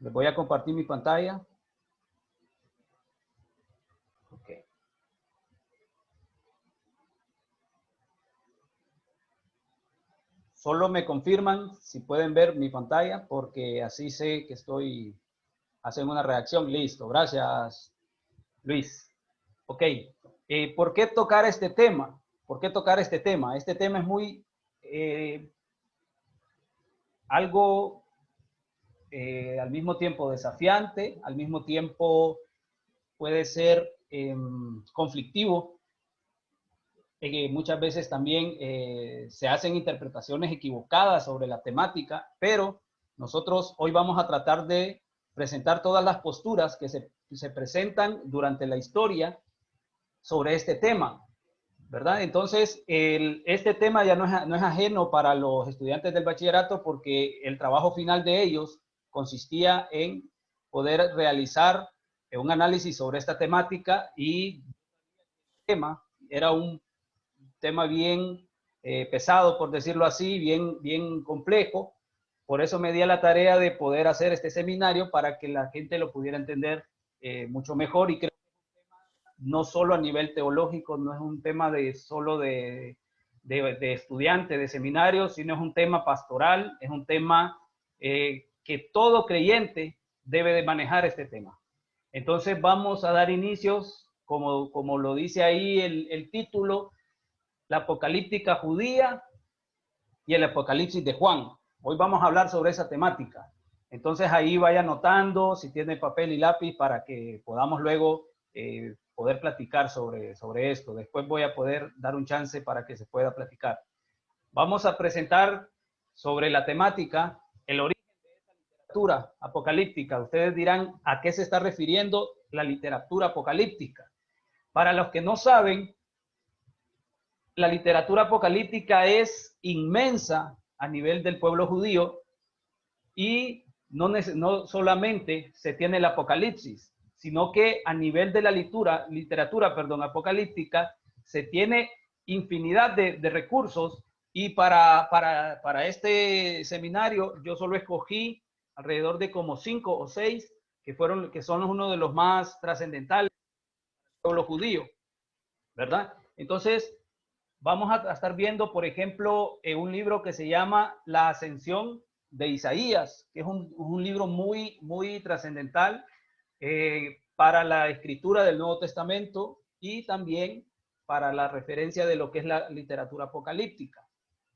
Les voy a compartir mi pantalla. Okay. Solo me confirman si pueden ver mi pantalla, porque así sé que estoy haciendo una reacción. Listo, gracias, Luis. Ok, ¿por qué tocar este tema? ¿Por qué tocar este tema? Este tema es muy algo al mismo tiempo desafiante, al mismo tiempo puede ser conflictivo. Muchas veces también se hacen interpretaciones equivocadas sobre la temática, pero nosotros hoy vamos a tratar de presentar todas las posturas que se presentan durante la historia sobre este tema, ¿verdad? Entonces, este tema ya no es ajeno para los estudiantes del bachillerato, porque el trabajo final de ellos consistía en poder realizar un análisis sobre esta temática, y el tema era un tema bien pesado, por decirlo así, bien complejo. Por eso me di a la tarea de poder hacer este seminario para que la gente lo pudiera entender mucho mejor, y creo no solo a nivel teológico, no es un tema solo de estudiante, de seminario, sino es un tema pastoral, es un tema que todo creyente debe de manejar este tema. Entonces vamos a dar inicios, como lo dice ahí el título, la apocalíptica judía y el apocalipsis de Juan. Hoy vamos a hablar sobre esa temática. Entonces ahí vaya anotando si tiene papel y lápiz para que podamos luego poder platicar sobre esto. Después voy a poder dar un chance para que se pueda platicar. Vamos a presentar sobre la temática el origen de esta literatura apocalíptica. Ustedes dirán, ¿a qué se está refiriendo la literatura apocalíptica? Para los que no saben, la literatura apocalíptica es inmensa a nivel del pueblo judío, y no solamente se tiene el Apocalipsis, sino que a nivel de la literatura apocalíptica se tiene infinidad de recursos. Y para este seminario yo solo escogí alrededor de como 5 o 6 que son uno de los más trascendentales del pueblo judío, ¿verdad? Entonces vamos a estar viendo, por ejemplo, un libro que se llama La Ascensión de Isaías, que es un libro muy trascendental para la escritura del Nuevo Testamento, y también para la referencia de lo que es la literatura apocalíptica,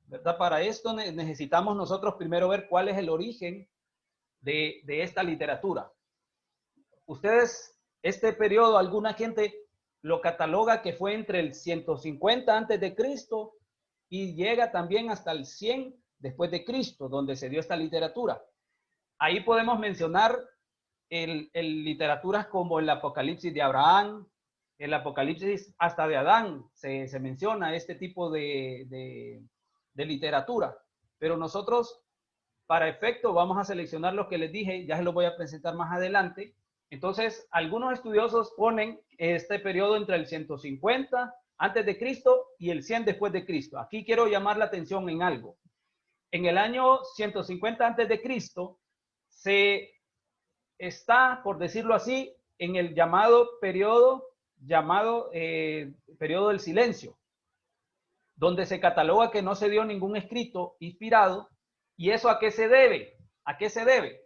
¿verdad? Para esto necesitamos nosotros primero ver cuál es el origen de esta literatura. Ustedes, este periodo, alguna gente lo cataloga que fue entre el 150 antes de Cristo y llega también hasta el 100 después de Cristo, donde se dio esta literatura. Ahí podemos mencionar literaturas como el Apocalipsis de Abraham, el Apocalipsis hasta de Adán, se menciona este tipo de literatura. Pero nosotros, para efecto, vamos a seleccionar lo que les dije, ya se los voy a presentar más adelante. Entonces, algunos estudiosos ponen este periodo entre el 150 antes de Cristo y el 100 después de Cristo. Aquí quiero llamar la atención en algo. En el año 150 antes de Cristo se está, por decirlo así, en el periodo del silencio, donde se cataloga que no se dio ningún escrito inspirado. ¿Y eso a qué se debe? ¿A qué se debe?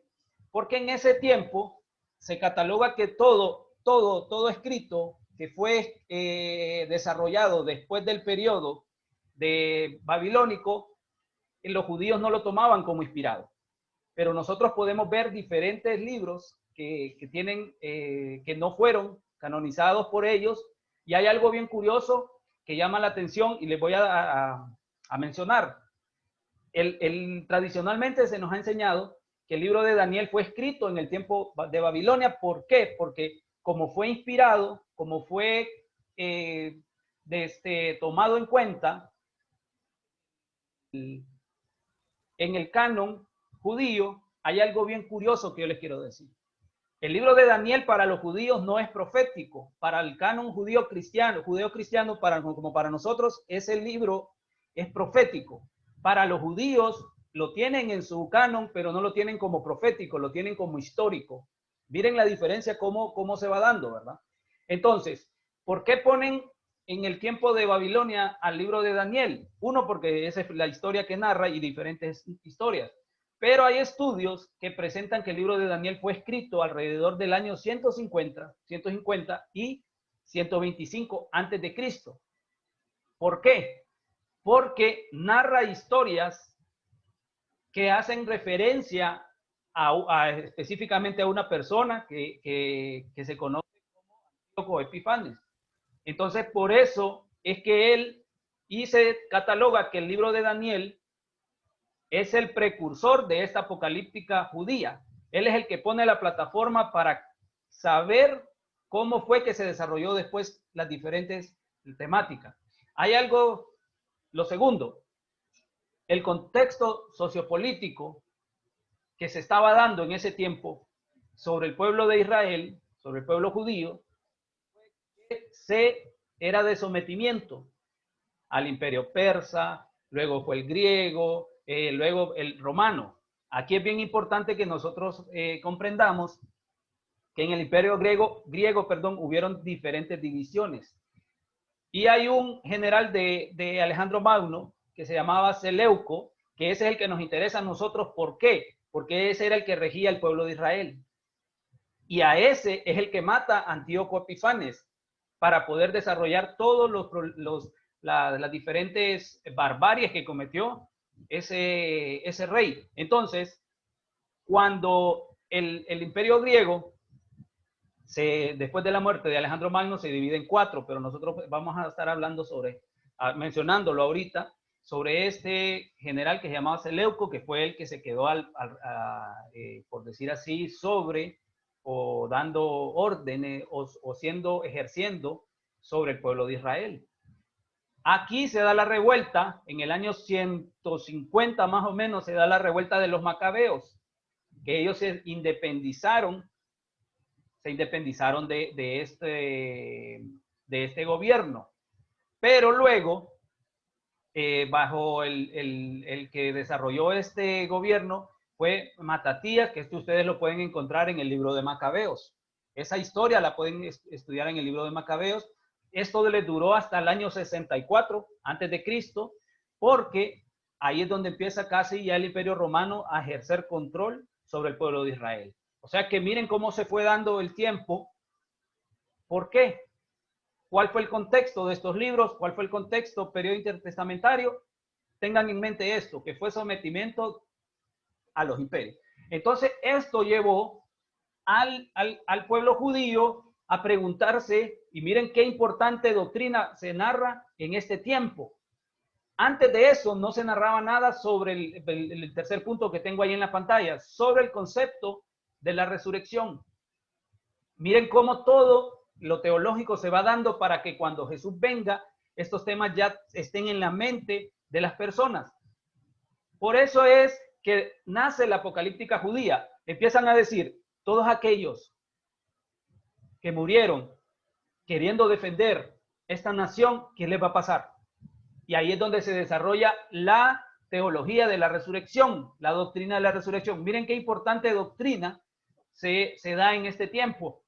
Porque en ese tiempo se cataloga que todo escrito que fue desarrollado después del periodo de babilónico, los judíos no lo tomaban como inspirado. Pero nosotros podemos ver diferentes libros que no fueron canonizados por ellos, y hay algo bien curioso que llama la atención y les voy a mencionar. Tradicionalmente se nos ha enseñado que el libro de Daniel fue escrito en el tiempo de Babilonia. ¿Por qué? Porque como fue inspirado, como fue tomado en cuenta en el canon judío, hay algo bien curioso que yo les quiero decir. El libro de Daniel para los judíos no es profético. Para el canon judío cristiano, como para nosotros, ese libro es profético. Para los judíos, lo tienen en su canon, pero no lo tienen como profético, lo tienen como histórico. Miren la diferencia, cómo se va dando, ¿verdad? Entonces, ¿por qué ponen en el tiempo de Babilonia al libro de Daniel? Uno, porque esa es la historia que narra y diferentes historias. Pero hay estudios que presentan que el libro de Daniel fue escrito alrededor del año 150 y 125 antes de Cristo. ¿Por qué? Porque narra historias que hacen referencia específicamente a una persona que se conoce como Antíoco Epifanes. Entonces, por eso es que él se cataloga que el libro de Daniel es el precursor de esta apocalíptica judía. Él es el que pone la plataforma para saber cómo fue que se desarrolló después las diferentes temáticas. Hay algo, lo segundo, el contexto sociopolítico que se estaba dando en ese tiempo sobre el pueblo de Israel, sobre el pueblo judío, era de sometimiento al imperio persa, luego fue el griego, luego el romano. Aquí es bien importante que nosotros comprendamos que en el imperio griego, hubieron diferentes divisiones. Y hay un general de Alejandro Magno que se llamaba Seleuco, que ese es el que nos interesa a nosotros. ¿Por qué? Porque ese era el que regía el pueblo de Israel. Y a ese es el que mata a Antíoco Epifanes para poder desarrollar todos las diferentes barbaries que cometió ese rey. Entonces, cuando el imperio griego, después de la muerte de Alejandro Magno, se divide en 4, pero nosotros vamos a estar hablando mencionándolo ahorita, sobre este general que se llamaba Seleuco, que fue el que se quedó, por decir así, o dando órdenes ejerciendo sobre el pueblo de Israel. Aquí se da la revuelta, en el año 150 más o menos, se da la revuelta de los macabeos, que ellos se independizaron de este gobierno. Pero luego, bajo el que desarrolló este gobierno, fue Matatías, que esto ustedes lo pueden encontrar en el libro de Macabeos. Esa historia la pueden estudiar en el libro de Macabeos. Esto les duró hasta el año 64 antes de Cristo, porque ahí es donde empieza casi ya el Imperio Romano a ejercer control sobre el pueblo de Israel. O sea que miren cómo se fue dando el tiempo. ¿Por qué? ¿Cuál fue el contexto de estos libros? ¿Cuál fue el contexto periodo intertestamentario? Tengan en mente esto, que fue sometimiento a los imperios. Entonces, esto llevó al pueblo judío a preguntarse, y miren qué importante doctrina se narra en este tiempo. Antes de eso no se narraba nada sobre el tercer punto que tengo ahí en la pantalla, sobre el concepto de la resurrección. Miren cómo todo lo teológico se va dando para que cuando Jesús venga, estos temas ya estén en la mente de las personas. Por eso es que nace la apocalíptica judía. Empiezan a decir, todos aquellos que murieron queriendo defender esta nación, ¿qué les va a pasar? Y ahí es donde se desarrolla la teología de la resurrección, la doctrina de la resurrección. Miren qué importante doctrina se da en este tiempo.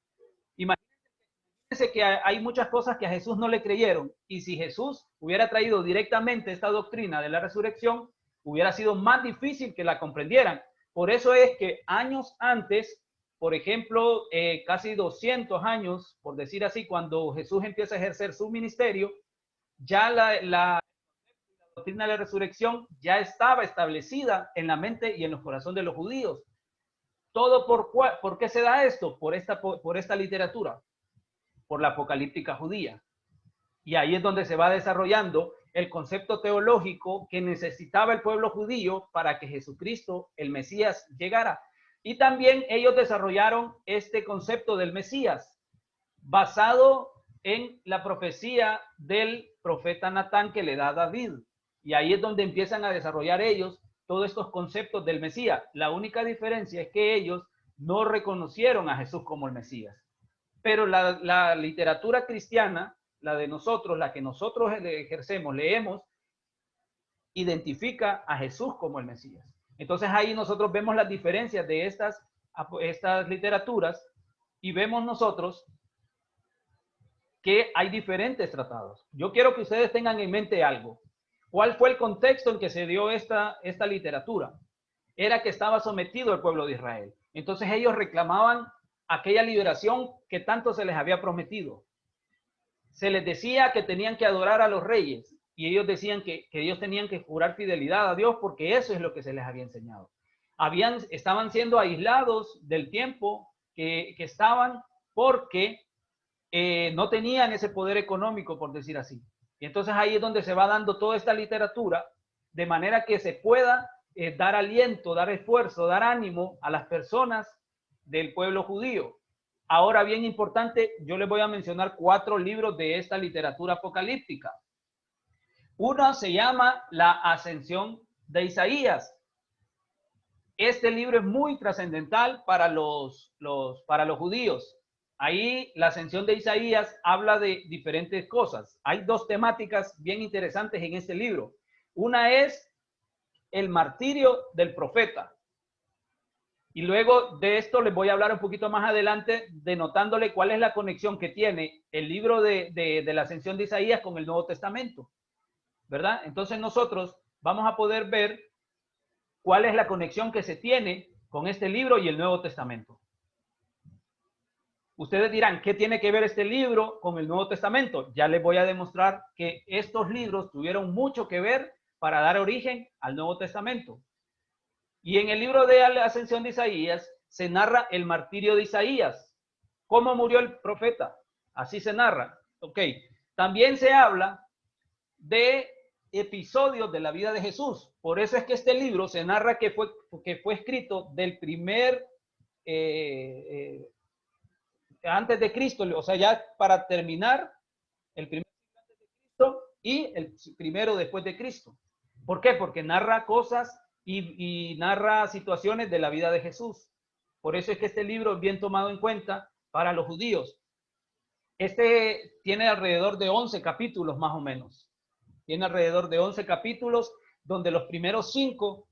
Imagínense que hay muchas cosas que a Jesús no le creyeron, y si Jesús hubiera traído directamente esta doctrina de la resurrección, hubiera sido más difícil que la comprendieran. Por eso es que años antes, por ejemplo, casi 200 años, por decir así, cuando Jesús empieza a ejercer su ministerio, ya la doctrina de la resurrección ya estaba establecida en la mente y en los corazones de los judíos. ¿Todo por qué se da esto? Por esta literatura, por la apocalíptica judía. Y ahí es donde se va desarrollando el concepto teológico que necesitaba el pueblo judío para que Jesucristo, el Mesías, llegara. Y también ellos desarrollaron este concepto del Mesías, basado en la profecía del profeta Natán que le da a David. Y ahí es donde empiezan a desarrollar ellos todos estos conceptos del Mesías. La única diferencia es que ellos no reconocieron a Jesús como el Mesías. Pero la literatura cristiana, la de nosotros, la que nosotros ejercemos, leemos, identifica a Jesús como el Mesías. Entonces ahí nosotros vemos las diferencias de estas literaturas y vemos nosotros que hay diferentes tratados. Yo quiero que ustedes tengan en mente algo. ¿Cuál fue el contexto en que se dio esta literatura? Era que estaba sometido el pueblo de Israel. Entonces ellos reclamaban aquella liberación que tanto se les había prometido. Se les decía que tenían que adorar a los reyes y ellos decían que ellos tenían que jurar fidelidad a Dios porque eso es lo que se les había enseñado. Estaban siendo aislados del tiempo que estaban porque no tenían ese poder económico, por decir así. Y entonces ahí es donde se va dando toda esta literatura de manera que se pueda dar aliento, dar esfuerzo, dar ánimo a las personas del pueblo judío. Ahora, bien importante, yo les voy a mencionar 4 libros de esta literatura apocalíptica. Uno se llama La Ascensión de Isaías. Este libro es muy trascendental para los judíos. Ahí la Ascensión de Isaías habla de diferentes cosas. Hay 2 temáticas bien interesantes en este libro. Una es el martirio del profeta. Y luego de esto les voy a hablar un poquito más adelante, denotándole cuál es la conexión que tiene el libro de la Ascensión de Isaías con el Nuevo Testamento, ¿verdad? Entonces nosotros vamos a poder ver cuál es la conexión que se tiene con este libro y el Nuevo Testamento. Ustedes dirán, ¿qué tiene que ver este libro con el Nuevo Testamento? Ya les voy a demostrar que estos libros tuvieron mucho que ver para dar origen al Nuevo Testamento. Y en el libro de la Ascensión de Isaías se narra el martirio de Isaías. ¿Cómo murió el profeta? Así se narra. Ok. También se habla de episodios de la vida de Jesús. Por eso es que este libro se narra que fue escrito del primer, antes de Cristo, o sea, ya para terminar, el primer antes de Cristo y el primero después de Cristo. ¿Por qué? Porque narra cosas y narra situaciones de la vida de Jesús. Por eso es que este libro es bien tomado en cuenta para los judíos. Este tiene alrededor de 11 capítulos más o menos. Tiene alrededor de 11 capítulos, donde los primeros 5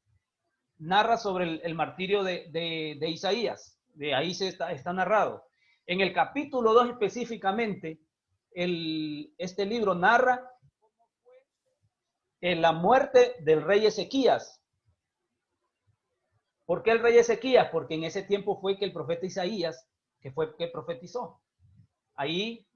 narra sobre el martirio de Isaías. De ahí está narrado. En el capítulo 2 específicamente, este libro narra la muerte del rey Ezequías. ¿Por qué el rey Ezequías? Porque en ese tiempo fue que el profeta Isaías, que profetizó. Ahí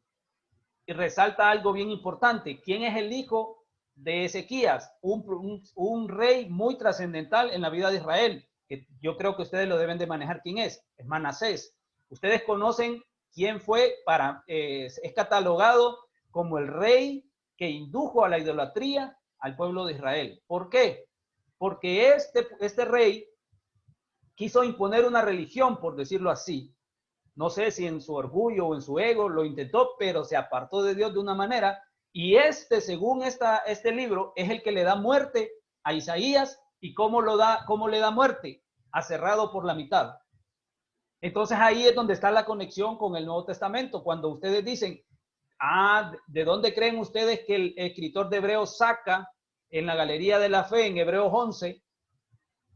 resalta algo bien importante. ¿Quién es el hijo de Ezequías? Un rey muy trascendental en la vida de Israel, que yo creo que ustedes lo deben de manejar. ¿Quién es? Es Manasés. Ustedes conocen quién fue, es catalogado como el rey que indujo a la idolatría al pueblo de Israel. ¿Por qué? Porque este rey quiso imponer una religión, por decirlo así. No sé si en su orgullo o en su ego lo intentó, pero se apartó de Dios de una manera. Y según este libro, es el que le da muerte a Isaías. ¿Y cómo le da muerte? Aserrado por la mitad. Entonces ahí es donde está la conexión con el Nuevo Testamento. Cuando ustedes dicen, ¿de dónde creen ustedes que el escritor de Hebreos saca en la Galería de la Fe, en Hebreos 11,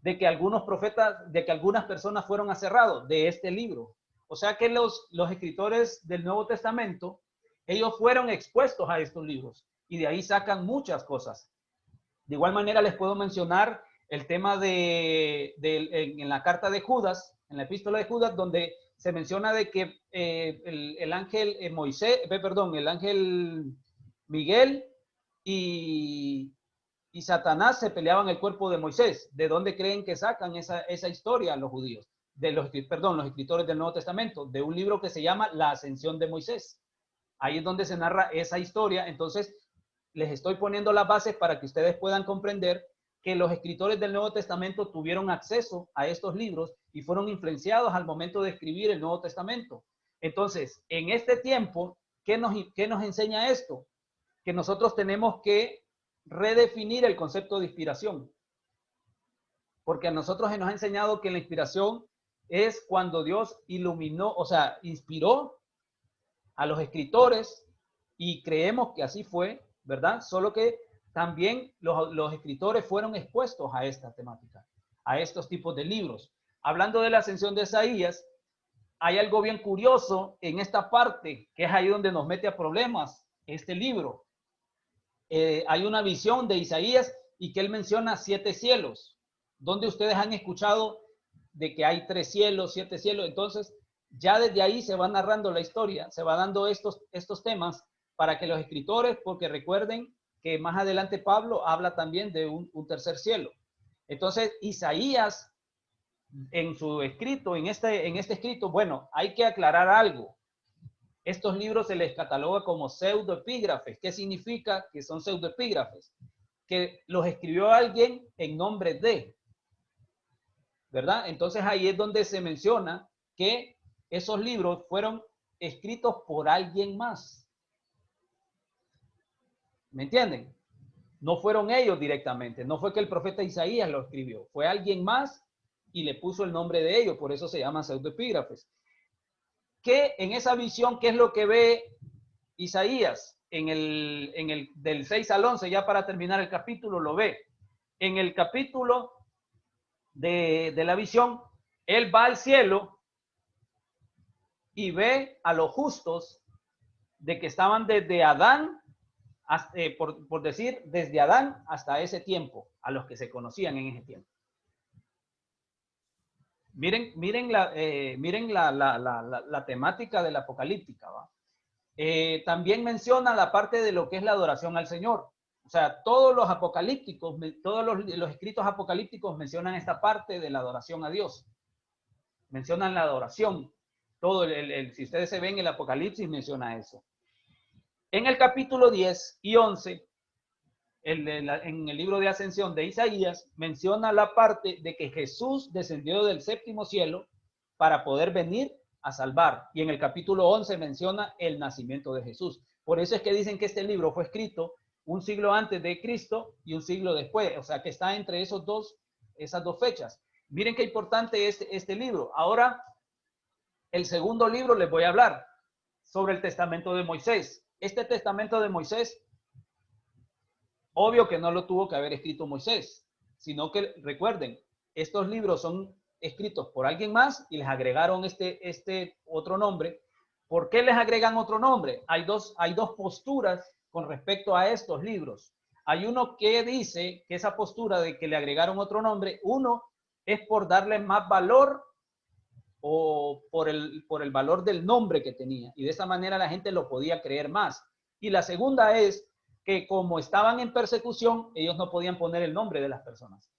de que algunas personas fueron aserrados? De este libro. O sea que los escritores del Nuevo Testamento, ellos fueron expuestos a estos libros y de ahí sacan muchas cosas. De igual manera les puedo mencionar el tema en la carta de Judas, en la epístola de Judas, donde se menciona de que el ángel el ángel Miguel y Satanás se peleaban el cuerpo de Moisés. ¿De dónde creen que sacan esa historia los judíos? Los escritores del Nuevo Testamento, de un libro que se llama La Ascensión de Moisés. Ahí es donde se narra esa historia. Entonces, les estoy poniendo las bases para que ustedes puedan comprender que los escritores del Nuevo Testamento tuvieron acceso a estos libros y fueron influenciados al momento de escribir el Nuevo Testamento. Entonces, en este tiempo, ¿qué nos enseña esto? Que nosotros tenemos que redefinir el concepto de inspiración. Porque a nosotros se nos ha enseñado que la inspiración es cuando Dios iluminó, o sea, inspiró a los escritores y creemos que así fue, ¿verdad? Solo que también los escritores fueron expuestos a esta temática, a estos tipos de libros. Hablando de la ascensión de Isaías, hay algo bien curioso en esta parte, que es ahí donde nos mete a problemas este libro. Hay una visión de Isaías y que él menciona 7 cielos, donde ustedes han escuchado de que hay 3 cielos, 7 cielos. Entonces, ya desde ahí se va narrando la historia, se va dando estos temas para que los escritores, porque recuerden que más adelante Pablo habla también de un tercer cielo. Entonces, Isaías, en su escrito, en este escrito, bueno, hay que aclarar algo. Estos libros se les cataloga como pseudoepígrafes. ¿Qué significa que son pseudoepígrafes? Que los escribió alguien en nombre de, ¿verdad? Entonces ahí es donde se menciona que esos libros fueron escritos por alguien más. ¿Me entienden? No fueron ellos directamente, no fue que el profeta Isaías lo escribió, fue alguien más y le puso el nombre de ellos, por eso se llaman pseudoepígrafes. Que en esa visión, ¿qué es lo que ve Isaías? Del 6 al 11, ya para terminar el capítulo, lo ve. En el capítulo de la visión, él va al cielo y ve a los justos de que estaban desde Adán, por decir, desde Adán hasta ese tiempo, a los que se conocían en ese tiempo. Miren la temática de la apocalíptica, ¿va? También menciona la parte de lo que es la adoración al Señor. O sea, todos los apocalípticos, todos los escritos apocalípticos mencionan esta parte de la adoración a Dios. Mencionan la adoración. Todo si ustedes se ven en el Apocalipsis, menciona eso. En el capítulo 10 y 11, en el libro de Ascensión de Isaías, menciona la parte de que Jesús descendió del séptimo cielo para poder venir a salvar. Y en el capítulo 11 menciona el nacimiento de Jesús. Por eso es que dicen que este libro fue escrito un siglo antes de Cristo y un siglo después. O sea, que está entre esas dos fechas. Miren qué importante es este libro. Ahora, el segundo libro les voy a hablar sobre el testamento de Moisés. Este testamento de Moisés, obvio que no lo tuvo que haber escrito Moisés, sino que recuerden, estos libros son escritos por alguien más y les agregaron este otro nombre. ¿Por qué les agregan otro nombre? Hay dos posturas con respecto a estos libros. Hay uno que dice que esa postura de que le agregaron otro nombre, uno es por darle más valor o por el valor del nombre que tenía, y de esa manera la gente lo podía creer más. Y la segunda es que como estaban en persecución, ellos no podían poner el nombre de las personas,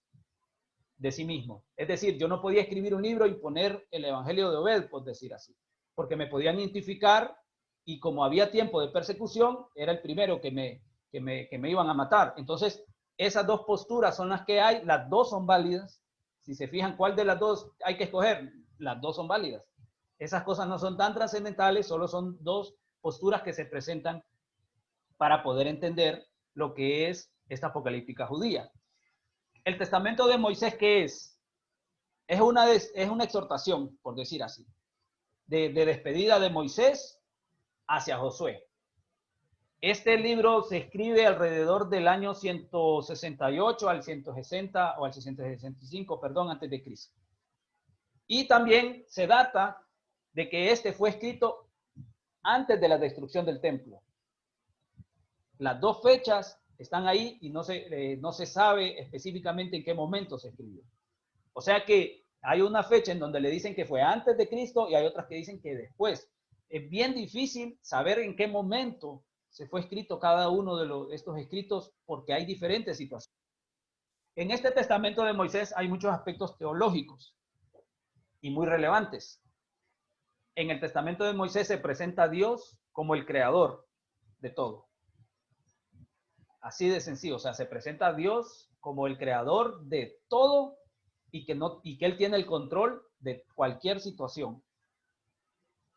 de sí mismos. Es decir, yo no podía escribir un libro y poner el Evangelio de Obed, por decir así, porque me podían identificar y como había tiempo de persecución, era el primero que me iban a matar. Entonces, esas dos posturas son las que hay, las dos son válidas. Si se fijan cuál de las dos hay que escoger, las dos son válidas. Esas cosas no son tan trascendentales, solo son dos posturas que se presentan para poder entender lo que es esta apocalíptica judía. El testamento de Moisés, ¿qué es? Es una exhortación, por decir así, de despedida de Moisés hacia Josué. Este libro se escribe alrededor del año 168 al 160 o al 165, perdón, antes de Cristo. Y también se data de que este fue escrito antes de la destrucción del templo. Las dos fechas están ahí y no se sabe específicamente en qué momento se escribió. O sea que hay una fecha en donde le dicen que fue antes de Cristo y hay otras que dicen que después. Es bien difícil saber en qué momento se fue escrito cada uno de estos escritos porque hay diferentes situaciones. En este testamento de Moisés hay muchos aspectos teológicos y muy relevantes. En el testamento de Moisés se presenta a Dios como el creador de todo. Así de sencillo, o sea, se presenta a Dios como el creador de todo y que Él tiene el control de cualquier situación.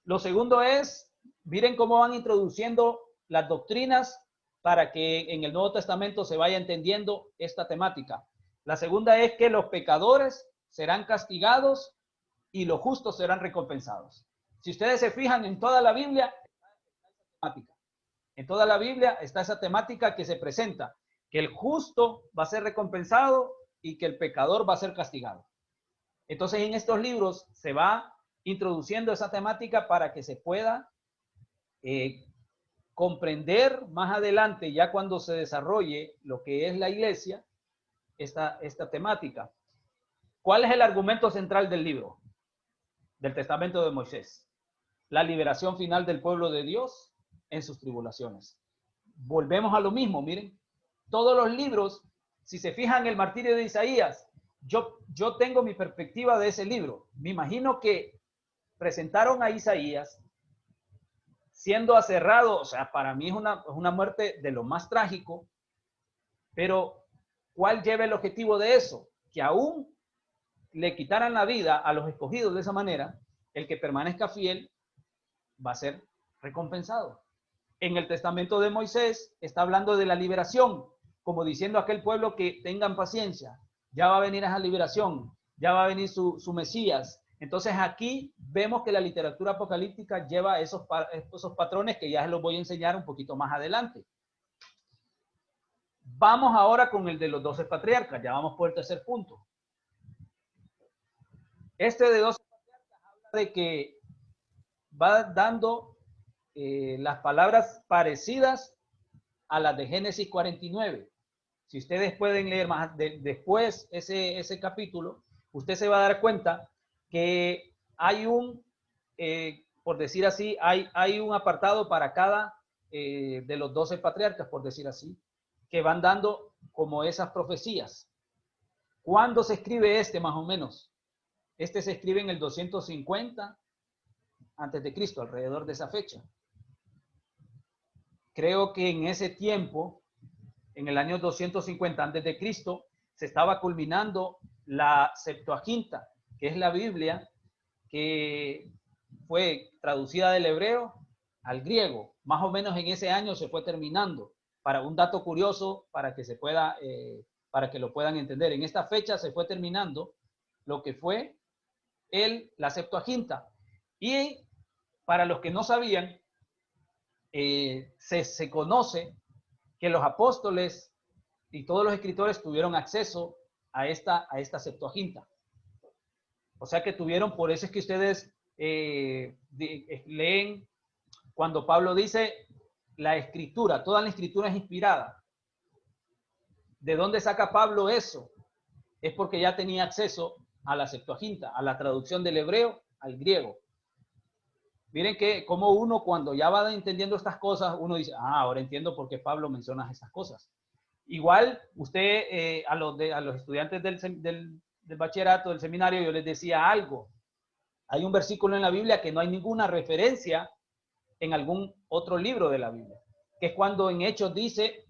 Lo segundo es, miren cómo van introduciendo las doctrinas para que en el Nuevo Testamento se vaya entendiendo esta temática. La segunda es que los pecadores serán castigados y los justos serán recompensados. Si ustedes se fijan en toda la Biblia, en toda la Biblia está esa temática que se presenta. que el justo va a ser recompensado y que el pecador va a ser castigado. Entonces, en estos libros se va introduciendo esa temática para que se pueda comprender más adelante, ya cuando se desarrolle lo que es la iglesia, esta temática. ¿Cuál es el argumento central del libro? Del Testamento de Moisés. La liberación final del pueblo de Dios en sus tribulaciones. Volvemos a lo mismo, miren. Todos los libros, si se fijan el martirio de Isaías, yo tengo mi perspectiva de ese libro. Me imagino que presentaron a Isaías siendo aserrado, o sea, para mí es una muerte de lo más trágico, pero ¿cuál lleva el objetivo de eso? Que aún le quitaran la vida a los escogidos de esa manera, el que permanezca fiel va a ser recompensado. En el testamento de Moisés está hablando de la liberación, como diciendo a aquel pueblo que tengan paciencia, ya va a venir esa liberación, ya va a venir su Mesías. Entonces aquí vemos que la literatura apocalíptica lleva esos patrones que ya se los voy a enseñar un poquito más adelante. Vamos ahora con el de los 12 patriarcas, ya vamos por el tercer punto. Este de 12 patriarcas habla de que va dando las palabras parecidas a las de Génesis 49. Si ustedes pueden leer más después ese capítulo, usted se va a dar cuenta que hay por decir así, hay un apartado para cada de los 12 patriarcas, por decir así, que van dando como esas profecías. ¿Cuándo se escribe más o menos? Este se escribe en el 250 antes de Cristo, alrededor de esa fecha. Creo que en ese tiempo, en el año 250 antes de Cristo, se estaba culminando la Septuaginta, que es la Biblia que fue traducida del hebreo al griego. Más o menos en ese año se fue terminando. Para un dato curioso, para que se pueda, para que lo puedan entender, en esta fecha se fue terminando lo que fue la Septuaginta. Y para los que no sabían, se conoce que los apóstoles y todos los escritores tuvieron acceso a esta Septuaginta. O sea que tuvieron, por eso es que ustedes leen cuando Pablo dice la escritura, toda la escritura es inspirada. ¿De dónde saca Pablo eso? Es porque ya tenía acceso a la Septuaginta, a la traducción del hebreo al griego. Miren que como uno cuando ya va entendiendo estas cosas, uno dice, ahora entiendo por qué Pablo menciona estas cosas. Igual usted, a los estudiantes del bachillerato, del seminario, yo les decía algo. Hay un versículo en la Biblia que no hay ninguna referencia en algún otro libro de la Biblia, que es cuando en Hechos dice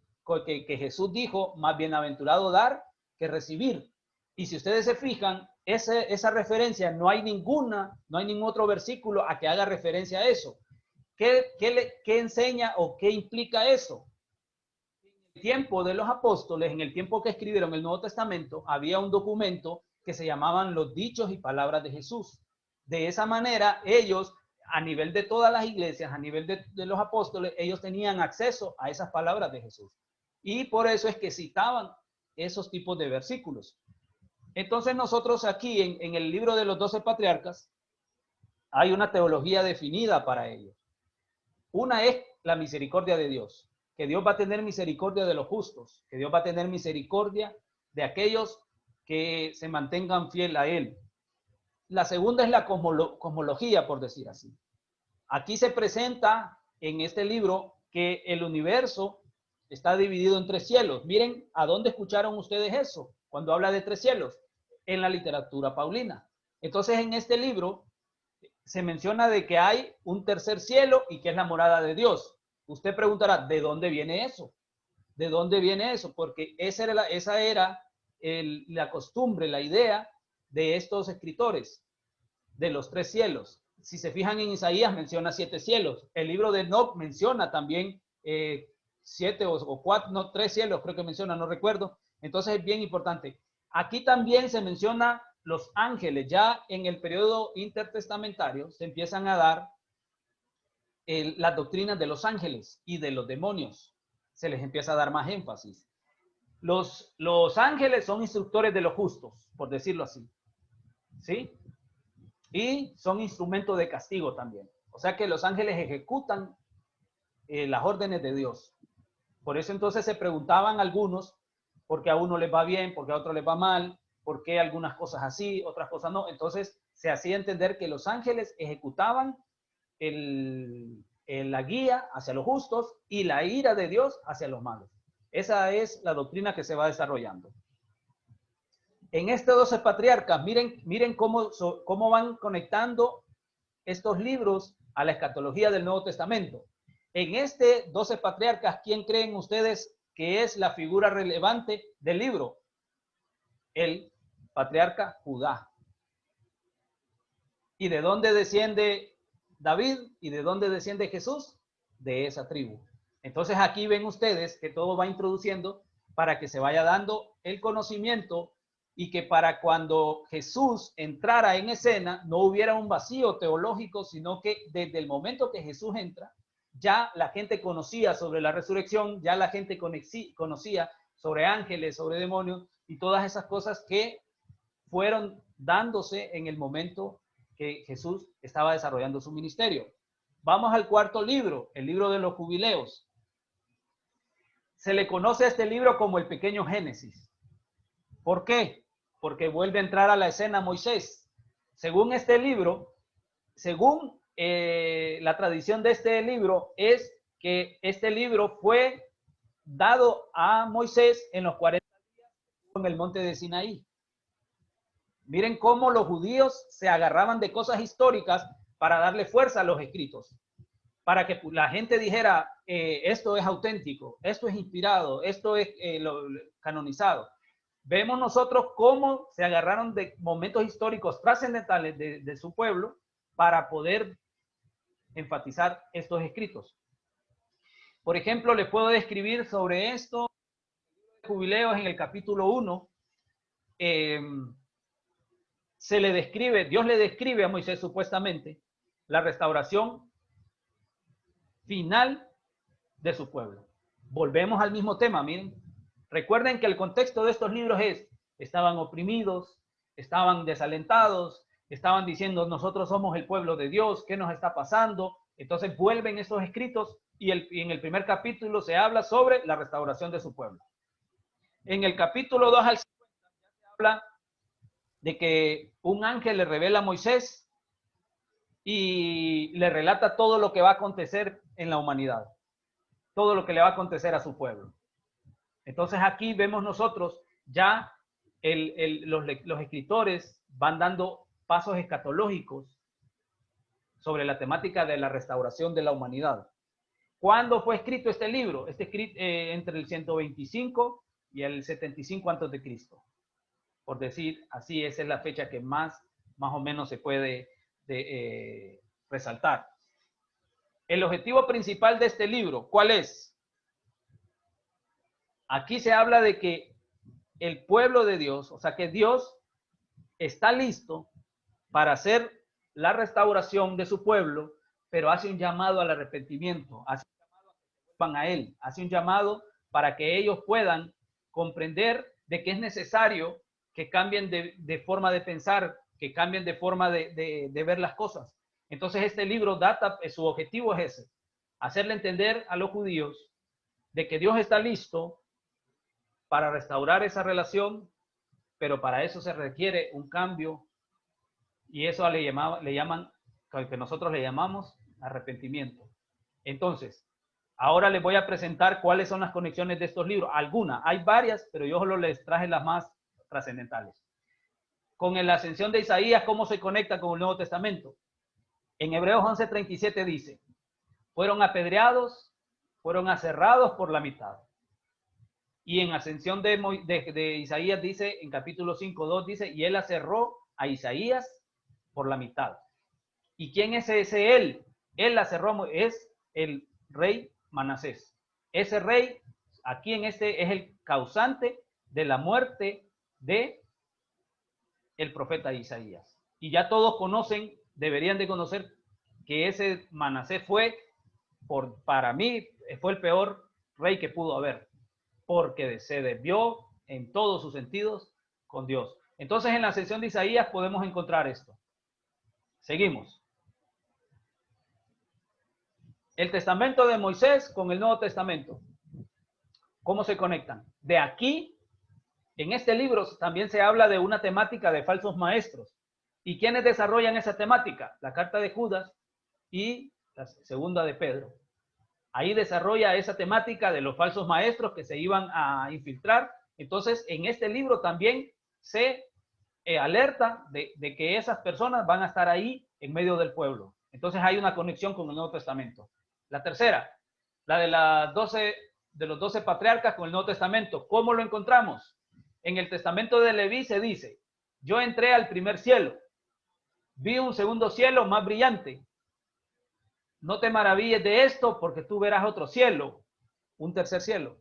que Jesús dijo, más bienaventurado dar que recibir. Y si ustedes se fijan, esa referencia, no hay ningún otro versículo a que haga referencia a eso. ¿Qué enseña o qué implica eso? En el tiempo de los apóstoles, en el tiempo que escribieron el Nuevo Testamento, había un documento que se llamaban los dichos y palabras de Jesús. De esa manera, ellos, a nivel de todas las iglesias, a nivel de los apóstoles, ellos tenían acceso a esas palabras de Jesús. Y por eso es que citaban esos tipos de versículos. Entonces nosotros aquí en el libro de los 12 patriarcas hay una teología definida para ellos. Una es la misericordia de Dios, que Dios va a tener misericordia de los justos, que Dios va a tener misericordia de aquellos que se mantengan fiel a Él. La segunda es la cosmología, por decir así. Aquí se presenta en este libro que el universo está dividido en 3 cielos. Miren, ¿a dónde escucharon ustedes eso? Cuando habla de 3 cielos, en la literatura paulina. Entonces, en este libro se menciona de que hay un tercer cielo y que es la morada de Dios. Usted preguntará, ¿de dónde viene eso? ¿De dónde viene eso? Porque esa era la costumbre, la idea de estos escritores, de los 3 cielos. Si se fijan en Isaías, menciona 7 cielos. El libro de Enoc menciona también 7 o 4, no, 3 cielos, creo que menciona, no recuerdo. Entonces es bien importante. Aquí también se menciona los ángeles. Ya en el periodo intertestamentario se empiezan a dar las doctrinas de los ángeles y de los demonios. Se les empieza a dar más énfasis. Los ángeles son instructores de los justos, por decirlo así, ¿sí? Y son instrumentos de castigo también. O sea que los ángeles ejecutan las órdenes de Dios. Por eso entonces se preguntaban algunos, por qué a uno les va bien, por qué a otro les va mal, por qué algunas cosas así, otras cosas no. Entonces se hacía entender que los ángeles ejecutaban la guía hacia los justos y la ira de Dios hacia los malos. Esa es la doctrina que se va desarrollando. En este 12 patriarcas, miren cómo van conectando estos libros a la escatología del Nuevo Testamento. En este 12 patriarcas, ¿quién creen ustedes que es la figura relevante del libro? El patriarca Judá. ¿Y de dónde desciende David? ¿Y de dónde desciende Jesús? De esa tribu. Entonces aquí ven ustedes que todo va introduciendo para que se vaya dando el conocimiento y que para cuando Jesús entrara en escena no hubiera un vacío teológico, sino que desde el momento que Jesús entra, ya la gente conocía sobre la resurrección, ya la gente conocía sobre ángeles, sobre demonios y todas esas cosas que fueron dándose en el momento que Jesús estaba desarrollando su ministerio. Vamos al cuarto libro, el libro de los jubileos. Se le conoce a este libro como el pequeño Génesis. ¿Por qué? Porque vuelve a entrar a la escena Moisés. Según este libro, según la tradición de este libro, es que este libro fue dado a Moisés en los 40 días en el monte de Sinaí. Miren cómo los judíos se agarraban de cosas históricas para darle fuerza a los escritos, para que la gente dijera, esto es auténtico, esto es inspirado, esto es canonizado. Vemos nosotros cómo se agarraron de momentos históricos trascendentales de su pueblo para poder enfatizar estos escritos. Por ejemplo, les puedo describir sobre esto, Jubileos en el capítulo 1, se le describe, Dios le describe a Moisés supuestamente la restauración final de su pueblo. Volvemos al mismo tema, miren. Recuerden que el contexto de estos libros es, estaban oprimidos, estaban desalentados, estaban diciendo, nosotros somos el pueblo de Dios, ¿qué nos está pasando? Entonces vuelven esos escritos y en el primer capítulo se habla sobre la restauración de su pueblo. En el capítulo 2 al 50 ya se habla de que un ángel le revela a Moisés y le relata todo lo que va a acontecer en la humanidad, todo lo que le va a acontecer a su pueblo. Entonces aquí vemos nosotros ya los escritores van dando pasos escatológicos sobre la temática de la restauración de la humanidad. ¿Cuándo fue escrito este libro? Escrito entre el 125 y el 75 a.C. Por decir así, esa es la fecha que más o menos se puede resaltar. El objetivo principal de este libro, ¿cuál es? Aquí se habla de que el pueblo de Dios, o sea que Dios está listo para hacer la restauración de su pueblo, pero hace un llamado al arrepentimiento, hace un llamado a que vuelvan a Él, hace un llamado para que ellos puedan comprender de que es necesario que cambien de forma de pensar, que cambien de forma de ver las cosas. Entonces este libro su objetivo es ese, hacerle entender a los judíos de que Dios está listo para restaurar esa relación, pero para eso se requiere un cambio y eso le llaman, que nosotros le llamamos arrepentimiento. Entonces, ahora les voy a presentar cuáles son las conexiones de estos libros. Algunas, hay varias, pero yo solo les traje las más trascendentales. Con la ascensión de Isaías, ¿cómo se conecta con el Nuevo Testamento? En Hebreos 11:37 dice, fueron apedreados, fueron aserrados por la mitad. Y en ascensión de Isaías dice, en capítulo 5:2 dice, y él aserró a Isaías por la mitad. ¿Y quién es ese él? Él aserró, es el rey Manasés. Ese rey, aquí en este, es el causante de la muerte de el profeta Isaías. Y ya todos conocen, deberían de conocer que ese Manasés fue, para mí, fue el peor rey que pudo haber. porque se desvió en todos sus sentidos con Dios. Entonces, en la sección de Isaías podemos encontrar esto. Seguimos. El testamento de Moisés con el Nuevo Testamento. ¿Cómo se conectan? De aquí, en este libro también se habla de una temática de falsos maestros. ¿Y quiénes desarrollan esa temática? La carta de Judas y la segunda de Pedro. Ahí desarrolla esa temática de los falsos maestros que se iban a infiltrar. Entonces, en este libro también se alerta de que esas personas van a estar ahí en medio del pueblo. Entonces hay una conexión con el Nuevo Testamento. La tercera, la de los 12 patriarcas con el Nuevo Testamento. ¿Cómo lo encontramos? En el testamento de Leví se dice, yo entré al primer cielo, vi un segundo cielo más brillante. No te maravilles de esto, porque tú verás otro cielo, un tercer cielo,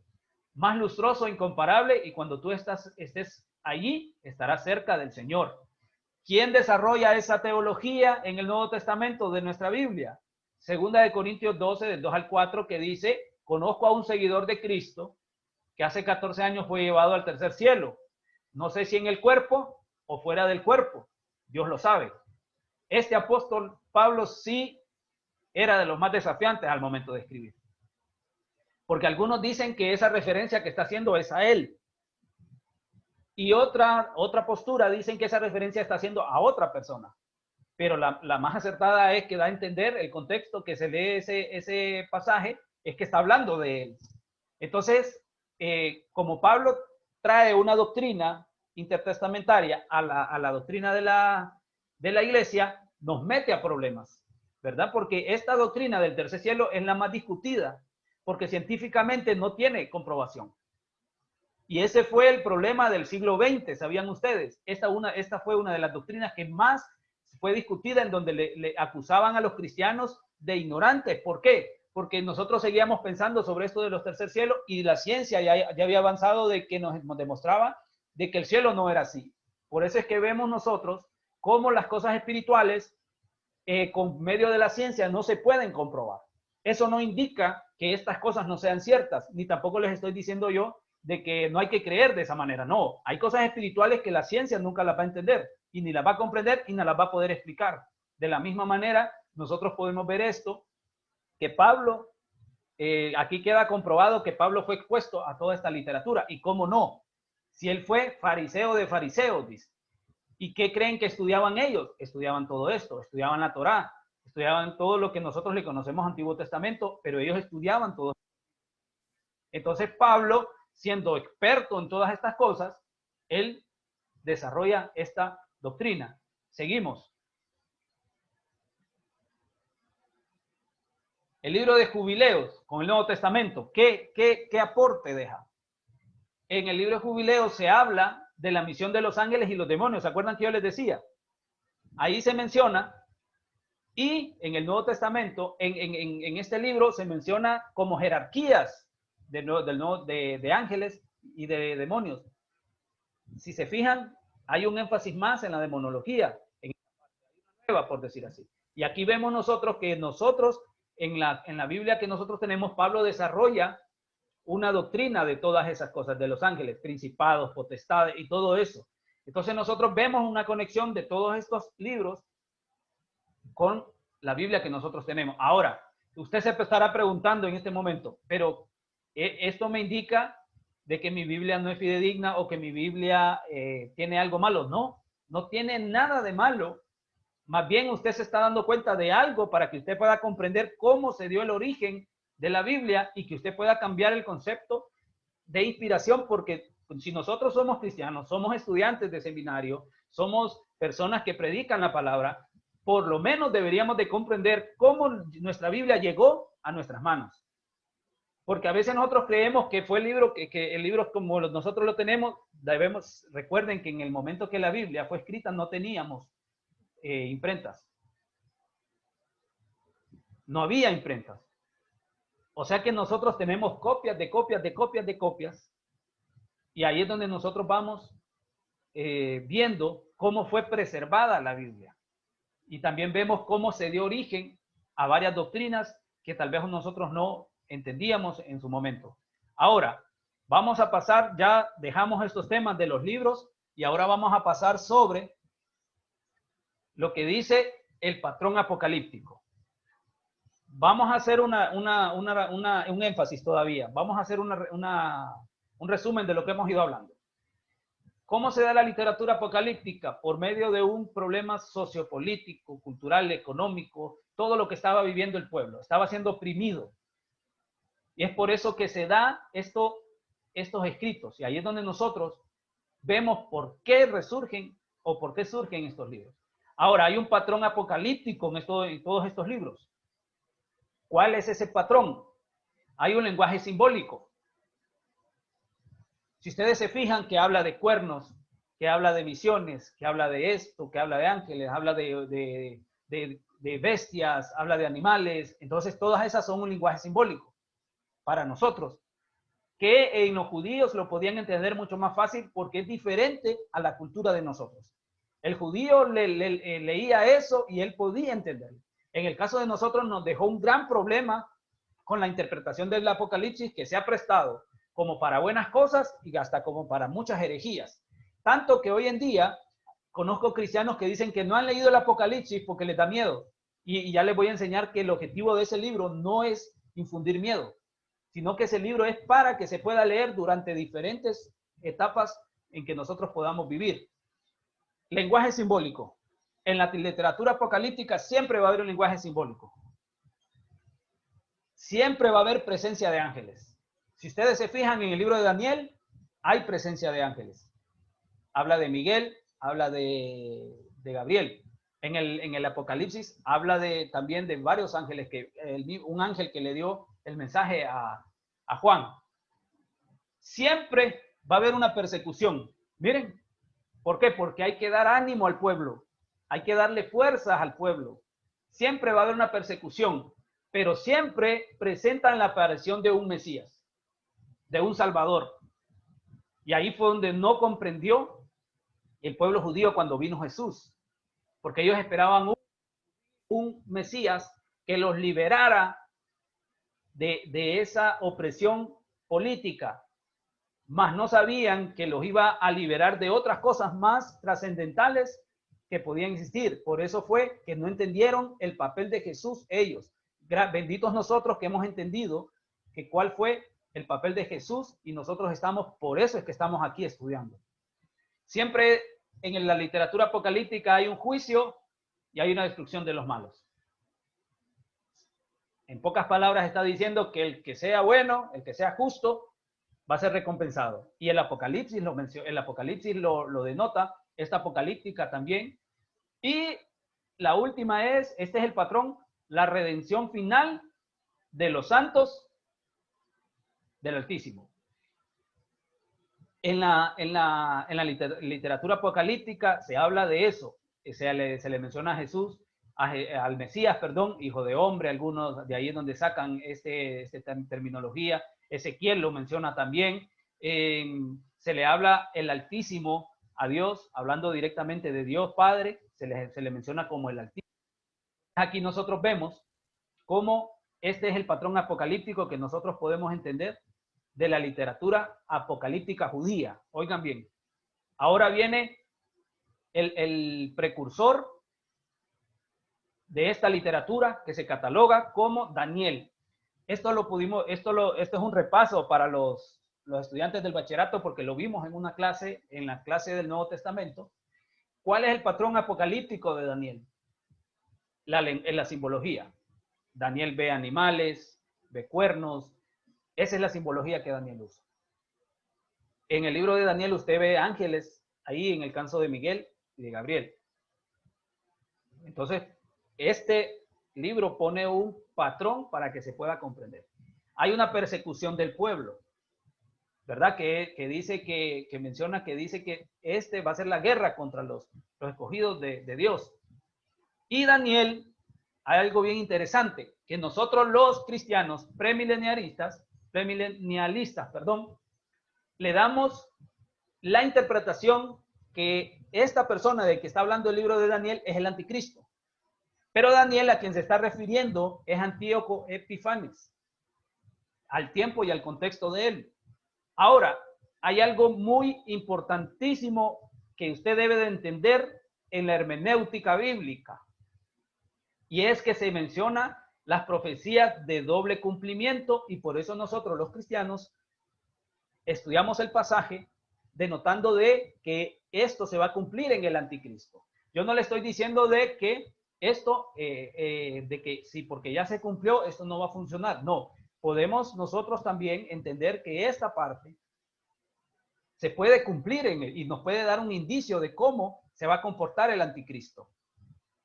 más lustroso, incomparable, y cuando tú estés allí, estarás cerca del Señor. ¿Quién desarrolla esa teología en el Nuevo Testamento de nuestra Biblia? Segunda de Corintios 12, del 2 al 4, que dice, conozco a un seguidor de Cristo que hace 14 años fue llevado al tercer cielo. No sé si en el cuerpo o fuera del cuerpo. Dios lo sabe. Este apóstol Pablo sí era de los más desafiantes al momento de escribir. Porque algunos dicen que esa referencia que está haciendo es a él. Y otra postura dicen que esa referencia está haciendo a otra persona. Pero la más acertada es que da a entender el contexto que se lee ese pasaje, es que está hablando de él. Entonces, como Pablo trae una doctrina intertestamentaria a la doctrina de la iglesia, nos mete a problemas, ¿verdad? Porque esta doctrina del tercer cielo es la más discutida, porque científicamente no tiene comprobación. Y ese fue el problema del siglo XX, ¿sabían ustedes? Esta fue una de las doctrinas que más fue discutida, en donde le acusaban a los cristianos de ignorantes. ¿Por qué? Porque nosotros seguíamos pensando sobre esto de los tercer cielos y la ciencia ya había avanzado de que nos demostraba de que el cielo no era así. Por eso es que vemos nosotros cómo las cosas espirituales con medio de la ciencia no se pueden comprobar. Eso no indica que estas cosas no sean ciertas, ni tampoco les estoy diciendo yo de que no hay que creer de esa manera. No, hay cosas espirituales que la ciencia nunca las va a entender y ni las va a comprender y no las va a poder explicar. De la misma manera, nosotros podemos ver esto, que Pablo, aquí queda comprobado que Pablo fue expuesto a toda esta literatura. ¿Y cómo no? Si él fue fariseo de fariseos, dice. ¿Y qué creen que estudiaban ellos? Estudiaban todo esto, estudiaban la Torá, estudiaban todo lo que nosotros le conocemos Antiguo Testamento, pero ellos estudiaban todo. Entonces Pablo, siendo experto en todas estas cosas, él desarrolla esta doctrina. Seguimos. El libro de Jubileos con el Nuevo Testamento, ¿qué aporte deja? En el libro de Jubileos se habla de la misión de los ángeles y los demonios. ¿Se acuerdan que yo les decía? Ahí se menciona, y en el Nuevo Testamento, en este libro se menciona como jerarquías de ángeles y de demonios. Si se fijan, hay un énfasis más en la demonología, en la nueva, por decir así. Y aquí vemos nosotros que en la Biblia que nosotros tenemos, Pablo desarrolla una doctrina de todas esas cosas, de los ángeles, principados, potestades y todo eso. Entonces nosotros vemos una conexión de todos estos libros con la Biblia que nosotros tenemos. Ahora, usted se estará preguntando en este momento, pero esto me indica de que mi Biblia no es fidedigna o que mi Biblia tiene algo malo. No, no tiene nada de malo. Más bien usted se está dando cuenta de algo para que usted pueda comprender cómo se dio el origen de la Biblia y que usted pueda cambiar el concepto de inspiración, porque si nosotros somos cristianos, somos estudiantes de seminario, somos personas que predican la palabra, por lo menos deberíamos de comprender cómo nuestra Biblia llegó a nuestras manos. Porque a veces nosotros creemos que fue el libro, que el libro como nosotros lo tenemos, recuerden que en el momento que la Biblia fue escrita no teníamos imprentas. No había imprentas. O sea que nosotros tenemos copias de copias de copias de copias. Y ahí es donde nosotros vamos viendo cómo fue preservada la Biblia. Y también vemos cómo se dio origen a varias doctrinas que tal vez nosotros no entendíamos en su momento. Ahora, Vamos a pasar, ya dejamos estos temas de los libros y ahora vamos a pasar sobre lo que dice el patrón apocalíptico. Vamos a hacer un énfasis todavía. Vamos a hacer un resumen de lo que hemos ido hablando. ¿Cómo se da la literatura apocalíptica? Por medio de un problema sociopolítico, cultural, económico, todo lo que estaba viviendo el pueblo. Estaba siendo oprimido. Y es por eso que se da estos escritos. Y ahí es donde nosotros vemos por qué resurgen o por qué surgen estos libros. Ahora, hay un patrón apocalíptico en todos estos libros. ¿Cuál es ese patrón? Hay un lenguaje simbólico. Si ustedes se fijan que habla de cuernos, que habla de visiones, que habla de esto, que habla de ángeles, habla de bestias, habla de animales, entonces todas esas son un lenguaje simbólico para nosotros, que en los judíos lo podían entender mucho más fácil porque es diferente a la cultura de nosotros. El judío leía eso y él podía entenderlo. En el caso de nosotros nos dejó un gran problema con la interpretación del Apocalipsis que se ha prestado como para buenas cosas y hasta como para muchas herejías. Tanto que hoy en día conozco cristianos que dicen que no han leído el Apocalipsis porque les da miedo. Y ya les voy a enseñar que el objetivo de ese libro no es infundir miedo, sino que ese libro es para que se pueda leer durante diferentes etapas en que nosotros podamos vivir. Lenguaje simbólico. En la literatura apocalíptica siempre va a haber un lenguaje simbólico. Siempre va a haber presencia de ángeles. Si ustedes se fijan en el libro de Daniel, hay presencia de ángeles. Habla de Miguel, habla de Gabriel. En el Apocalipsis habla también de varios ángeles, un ángel que le dio el mensaje a Juan. Siempre va a haber una persecución. Miren, ¿por qué? Porque hay que dar ánimo al pueblo. Hay que darle fuerzas al pueblo. Siempre va a haber una persecución, pero siempre presentan la aparición de un Mesías, de un Salvador. Y ahí fue donde no comprendió el pueblo judío cuando vino Jesús, porque ellos esperaban un Mesías que los liberara de esa opresión política, mas no sabían que los iba a liberar de otras cosas más trascendentales que podían existir. Por eso fue que no entendieron el papel de Jesús ellos. Benditos nosotros que hemos entendido que cuál fue el papel de Jesús y nosotros por eso es que estamos aquí estudiando. Siempre en la literatura apocalíptica hay un juicio y hay una destrucción de los malos. En pocas palabras está diciendo que el que sea bueno, el que sea justo, va a ser recompensado. Y el Apocalipsis lo denota, esta apocalíptica también. Y la última este es el patrón, la redención final de los santos del Altísimo. En la literatura apocalíptica se habla de eso. Se le menciona a Jesús, al Mesías, hijo de hombre, algunos de ahí es donde sacan esta terminología. Ezequiel lo menciona también. Se le habla el Altísimo a Dios, hablando directamente de Dios Padre, se le menciona como el Altísimo. Aquí nosotros vemos cómo este es el patrón apocalíptico que nosotros podemos entender de la literatura apocalíptica judía. Oigan bien, ahora viene el precursor de esta literatura que se cataloga como Daniel. Esto es un repaso para los estudiantes del bachillerato porque lo vimos en una clase, en la clase del Nuevo Testamento. ¿Cuál es el patrón apocalíptico de Daniel? En la simbología. Daniel ve animales, ve cuernos. Esa es la simbología que Daniel usa. En el libro de Daniel usted ve ángeles, ahí en el caso de Miguel y de Gabriel. Entonces, este libro pone un patrón para que se pueda comprender. Hay una persecución del pueblo, ¿verdad? Que dice que menciona que dice que va a ser la guerra contra los escogidos de Dios. Y Daniel, hay algo bien interesante, que nosotros los cristianos premilenialistas, le damos la interpretación que esta persona de que está hablando el libro de Daniel es el anticristo. Pero Daniel a quien se está refiriendo es Antíoco Epifanes, al tiempo y al contexto de él. Ahora, hay algo muy importantísimo que usted debe de entender en la hermenéutica bíblica, y es que se menciona las profecías de doble cumplimiento, y por eso nosotros los cristianos estudiamos el pasaje denotando de que esto se va a cumplir en el anticristo. Yo no le estoy diciendo de que esto, de que sí, porque ya se cumplió, esto no va a funcionar. No, podemos nosotros también entender que esta parte se puede cumplir y nos puede dar un indicio de cómo se va a comportar el anticristo.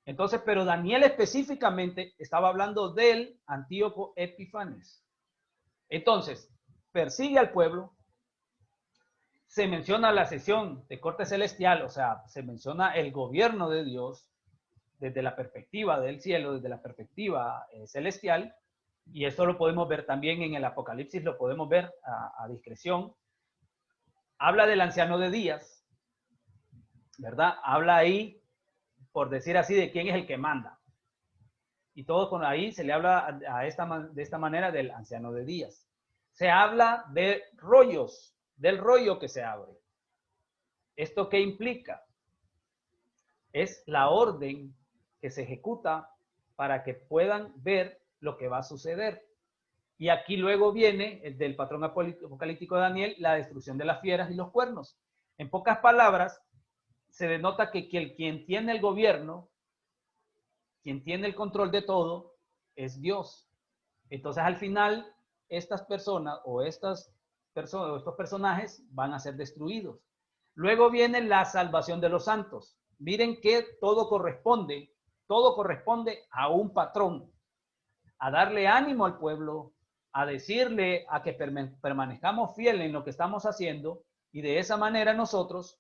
Entonces, pero Daniel específicamente estaba hablando del Antíoco Epifanes. Entonces, persigue al pueblo, se menciona la sesión de corte celestial, o sea, se menciona el gobierno de Dios desde la perspectiva del cielo, desde la perspectiva celestial, y esto lo podemos ver también en el Apocalipsis, lo podemos ver a discreción. Habla del anciano de días, ¿verdad? Habla ahí, por decir así, de quién es el que manda. Y todo con ahí se le habla de esta manera del anciano de días. Se habla de rollos, del rollo que se abre. ¿Esto qué implica? Es la orden que se ejecuta para que puedan ver lo que va a suceder. Y aquí luego viene el del patrón apocalíptico de Daniel, la destrucción de las fieras y los cuernos. En pocas palabras, se denota que quien tiene el gobierno, quien tiene el control de todo, es Dios. Entonces, al final, estas personas o estos personajes van a ser destruidos. Luego viene la salvación de los santos. Miren que todo corresponde a un patrón, a darle ánimo al pueblo, a decirle a que permanezcamos fieles en lo que estamos haciendo, y de esa manera nosotros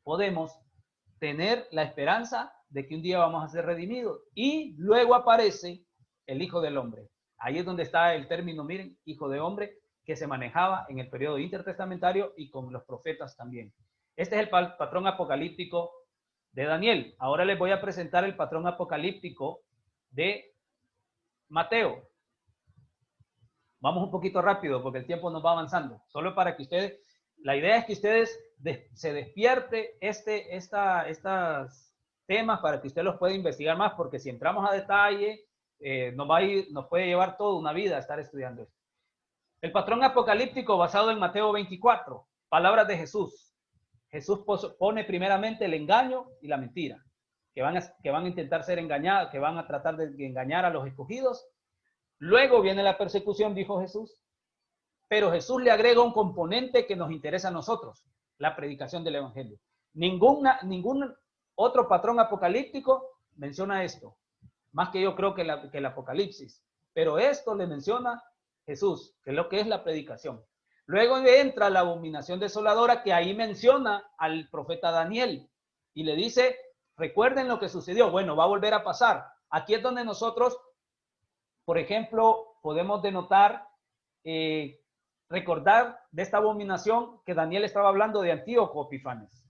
podemos tener la esperanza de que un día vamos a ser redimidos. Y luego aparece el Hijo del Hombre. Ahí es donde está el término, miren, Hijo de Hombre, que se manejaba en el periodo intertestamentario y con los profetas también. Este es el patrón apocalíptico de Daniel. Ahora les voy a presentar el patrón apocalíptico de Mateo. Vamos un poquito rápido porque el tiempo nos va avanzando. Solo para que ustedes, la idea es que ustedes se despierte estas temas para que usted los pueda investigar más, porque si entramos a detalle, nos puede llevar toda una vida a estar estudiando esto. El patrón apocalíptico basado en Mateo 24, palabras de Jesús. Jesús pone primeramente el engaño y la mentira, que van a intentar ser engañados, que van a tratar de engañar a los escogidos. Luego viene la persecución, dijo Jesús, pero Jesús le agrega un componente que nos interesa a nosotros, la predicación del evangelio. Ningún otro patrón apocalíptico menciona esto, más que yo creo que el Apocalipsis, pero esto le menciona Jesús, que es lo que es la predicación. Luego entra la abominación desoladora, que ahí menciona al profeta Daniel y le dice, recuerden lo que sucedió. Bueno, va a volver a pasar. Aquí es donde nosotros, por ejemplo, podemos denotar, recordar de esta abominación que Daniel estaba hablando de Antíoco Epifanes.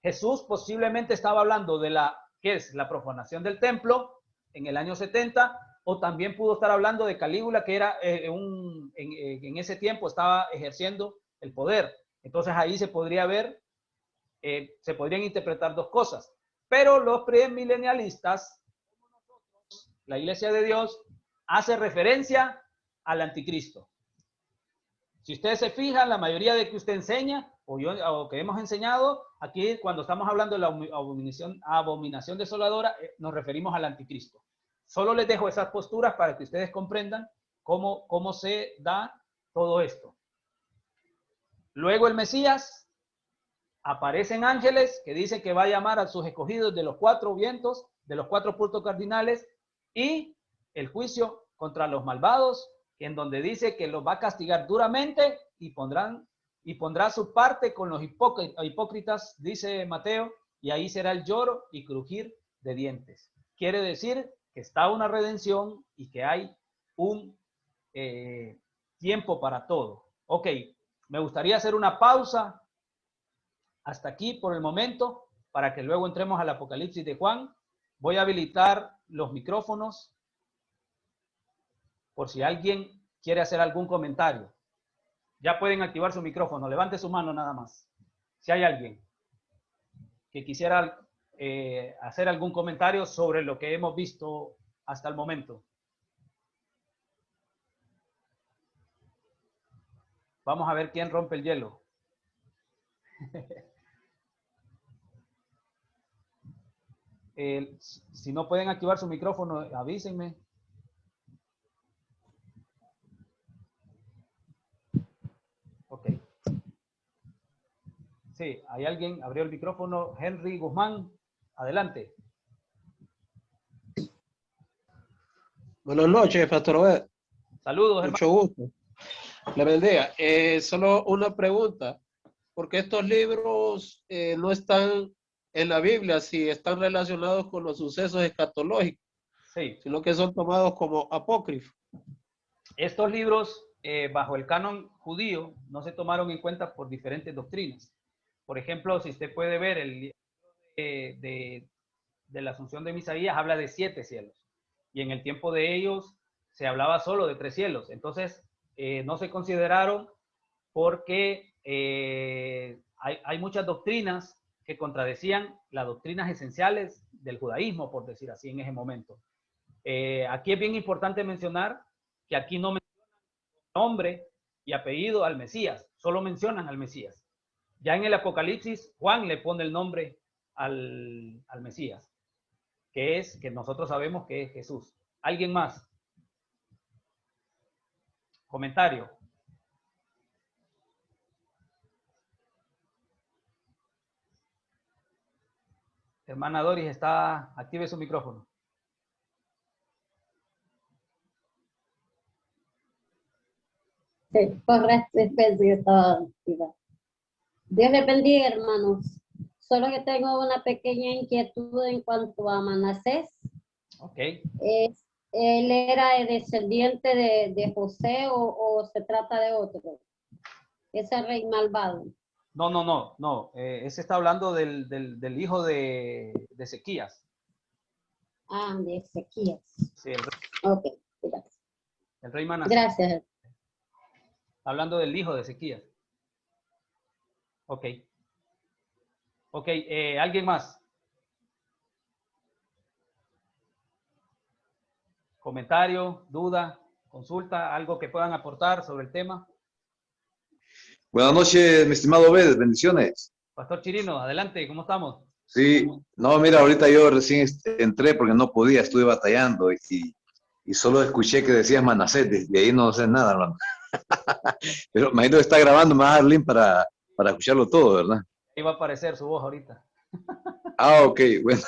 Jesús posiblemente estaba hablando de ¿qué es? La profanación del templo en el año 70, o también pudo estar hablando de Calígula, que era en ese tiempo estaba ejerciendo el poder. Entonces ahí se podría ver, se podrían interpretar dos cosas. Pero los premilenialistas, la Iglesia de Dios, hace referencia al anticristo. Si ustedes se fijan, la mayoría de que usted enseña, o que hemos enseñado, aquí cuando estamos hablando de la abominación desoladora, nos referimos al anticristo. Solo les dejo esas posturas para que ustedes comprendan cómo se da todo esto. Luego el Mesías, aparecen ángeles que dicen que va a llamar a sus escogidos de los 4 vientos, de los 4 puntos cardinales, y el juicio contra los malvados, en donde dice que los va a castigar duramente y pondrá su parte con los hipócritas, dice Mateo, y ahí será el lloro y crujir de dientes. Quiere decir que está una redención y que hay un tiempo para todo. Ok, me gustaría hacer una pausa hasta aquí por el momento para que luego entremos al Apocalipsis de Juan. Voy a habilitar los micrófonos por si alguien quiere hacer algún comentario. Ya pueden activar su micrófono. Levante su mano nada más. Si hay alguien que quisiera hacer algún comentario sobre lo que hemos visto hasta el momento. Vamos a ver quién rompe el hielo. Si no pueden activar su micrófono, avísenme. Ok. Sí, hay alguien, abrió el micrófono. Henry Guzmán, adelante. Buenas noches, Pastor Obed. Saludos, hermano. Mucho gusto. Le bendiga. Solo una pregunta. ¿Por qué estos libros no están en la Biblia si están relacionados con los sucesos escatológicos, Sí. sino que son tomados como apócrifos? Estos libros, bajo el canon judío, no se tomaron en cuenta por diferentes doctrinas. Por ejemplo, si usted puede ver el libro de la Asunción de Misaías, habla de 7 cielos. Y en el tiempo de ellos se hablaba solo de 3 cielos. Entonces, no se consideraron porque hay muchas doctrinas que contradecían las doctrinas esenciales del judaísmo, por decir así, en ese momento. Aquí es bien importante mencionar que aquí no mencionan nombre y apellido al Mesías, solo mencionan al Mesías. Ya en el Apocalipsis, Juan le pone el nombre al Mesías, que nosotros sabemos que es Jesús. ¿Alguien más? Comentario. Hermana Doris, active su micrófono. Sí, correcto, es que yo estaba activa. Dios les bendiga, hermanos. Solo que tengo una pequeña inquietud en cuanto a Manasés. Ok. ¿Él era el descendiente de José o se trata de otro? Ese rey malvado. No. Ese está hablando del hijo de Ezequías. Ah, de Ezequías. Sí, el Ok, gracias. el rey Manasés. Gracias. Hablando del hijo de Ezequías. Ok. Ok, ¿alguien más? ¿Comentario, duda, consulta, algo que puedan aportar sobre el tema? Buenas noches, mi estimado Obed, bendiciones. Pastor Chirino, adelante, ¿cómo estamos? Sí, no, mira, ahorita yo recién entré porque no podía, estuve batallando y solo escuché que decías Manasés, de ahí no sé nada, hermano. Pero imagino que está grabando, me va a dar link para escucharlo todo, ¿verdad? Ahí va a aparecer su voz ahorita. Ah, ok, bueno,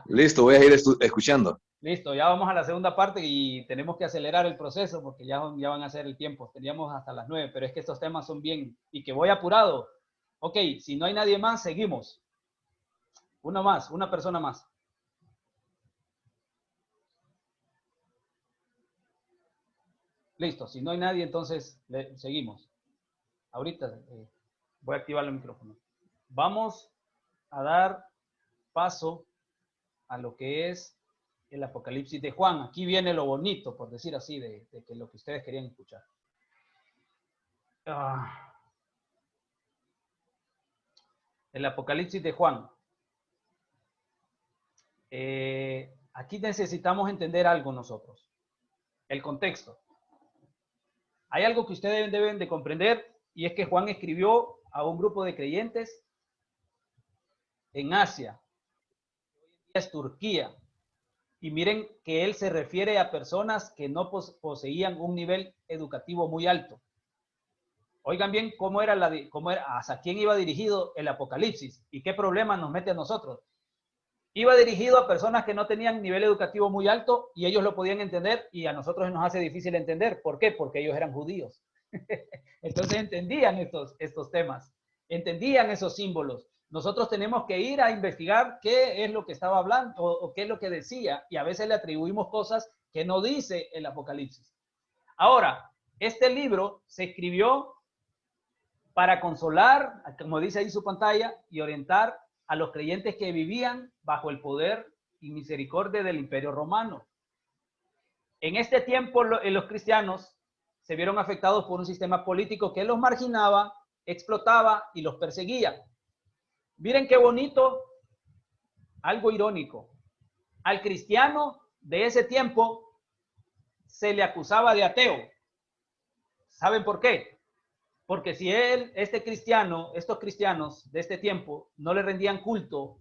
listo, voy a ir escuchando. Listo, ya vamos a la segunda parte y tenemos que acelerar el proceso porque ya van a ser el tiempo. Teníamos hasta las 9, pero es que estos temas son bien y que voy apurado. Ok, si no hay nadie más, seguimos. Uno más, una persona más. Listo, si no hay nadie, entonces seguimos. Ahorita voy a activar el micrófono. Vamos a dar paso a lo que es el Apocalipsis de Juan. Aquí viene lo bonito, por decir así, de que lo que ustedes querían escuchar. El Apocalipsis de Juan. Aquí necesitamos entender algo nosotros. El contexto. Hay algo que ustedes deben de comprender y es que Juan escribió a un grupo de creyentes en Asia. Hoy en día es Turquía. Y miren que él se refiere a personas que no poseían un nivel educativo muy alto. Oigan bien hacia quién iba dirigido el Apocalipsis y qué problema nos mete a nosotros. Iba dirigido a personas que no tenían nivel educativo muy alto y ellos lo podían entender y a nosotros nos hace difícil entender. ¿Por qué? Porque ellos eran judíos. Entonces entendían estos temas, entendían esos símbolos. Nosotros tenemos que ir a investigar qué es lo que estaba hablando o qué es lo que decía y a veces le atribuimos cosas que no dice el Apocalipsis. Ahora, este libro se escribió para consolar, como dice ahí su pantalla, y orientar a los creyentes que vivían bajo el poder y misericordia del Imperio Romano. En este tiempo, los cristianos se vieron afectados por un sistema político que los marginaba, explotaba y los perseguía. Miren qué bonito, algo irónico. Al cristiano de ese tiempo se le acusaba de ateo. ¿Saben por qué? Porque si estos cristianos de este tiempo no le rendían culto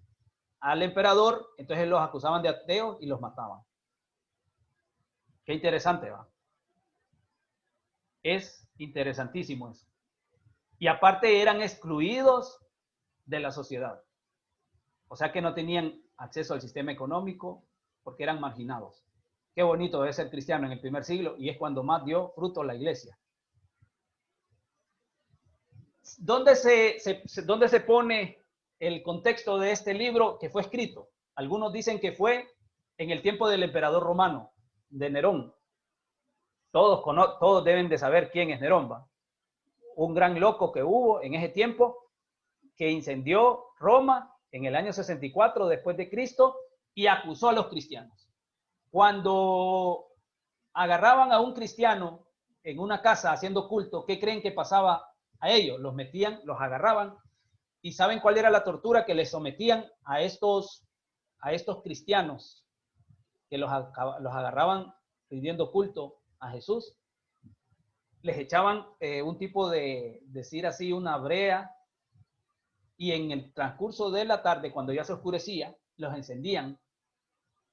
al emperador, entonces los acusaban de ateos y los mataban. Qué interesante, ¿va? Es interesantísimo eso. Y aparte eran excluidos de la sociedad. O sea que no tenían acceso al sistema económico porque eran marginados. Qué bonito debe ser cristiano en el primer siglo y es cuando más dio fruto la iglesia. ¿Dónde se pone el contexto de este libro que fue escrito? Algunos dicen que fue en el tiempo del emperador romano, de Nerón. Todos deben de saber quién es Nerón, ¿va? Un gran loco que hubo en ese tiempo que incendió Roma en el año 64 después de Cristo y acusó a los cristianos. Cuando agarraban a un cristiano en una casa haciendo culto, ¿qué creen que pasaba a ellos? Los metían, los agarraban y ¿saben cuál era la tortura que les sometían a estos cristianos que los agarraban pidiendo culto a Jesús? Les echaban un tipo de, decir así, una brea, y en el transcurso de la tarde, cuando ya se oscurecía, los encendían,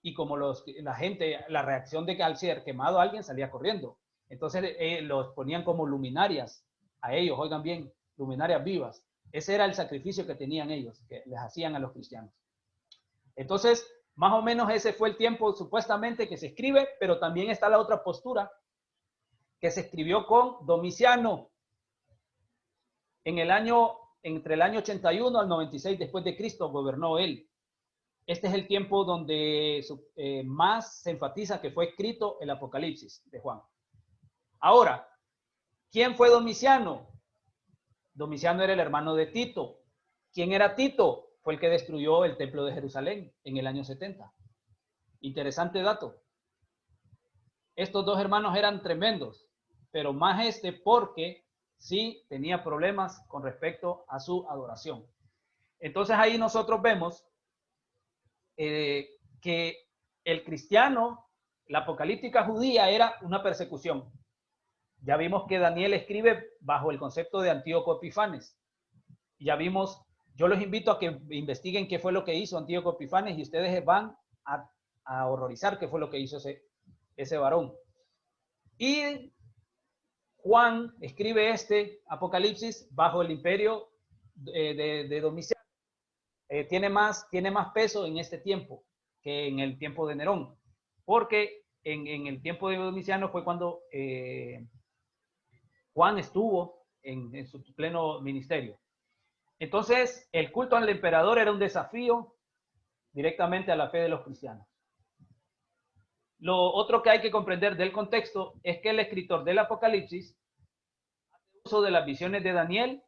y como la reacción de que al ser quemado alguien salía corriendo, entonces los ponían como luminarias a ellos, oigan bien, luminarias vivas. Ese era el sacrificio que tenían ellos, que les hacían a los cristianos. Entonces, más o menos ese fue el tiempo supuestamente que se escribe, pero también está la otra postura que se escribió con Domiciano entre el año 81 al 96 después de Cristo gobernó él. Este es el tiempo donde más se enfatiza que fue escrito el Apocalipsis de Juan. Ahora, ¿quién fue Domiciano? Domiciano era el hermano de Tito. ¿Quién era Tito? Fue el que destruyó el templo de Jerusalén en el año 70. Interesante dato. Estos dos hermanos eran tremendos, pero más porque sí tenía problemas con respecto a su adoración. Entonces ahí nosotros vemos que el cristiano, la apocalíptica judía era una persecución. Ya vimos que Daniel escribe bajo el concepto de Antíoco Epifanes. Ya vimos, yo los invito a que investiguen qué fue lo que hizo Antíoco Epifanes y ustedes van a horrorizar qué fue lo que hizo ese varón. Y Juan escribe este Apocalipsis bajo el imperio de Domiciano. Tiene más peso en este tiempo que en el tiempo de Nerón, porque en el tiempo de Domiciano fue cuando Juan estuvo en su pleno ministerio. Entonces, el culto al emperador era un desafío directamente a la fe de los cristianos. Lo otro que hay que comprender del contexto es que el escritor del Apocalipsis hace uso de las visiones de Daniel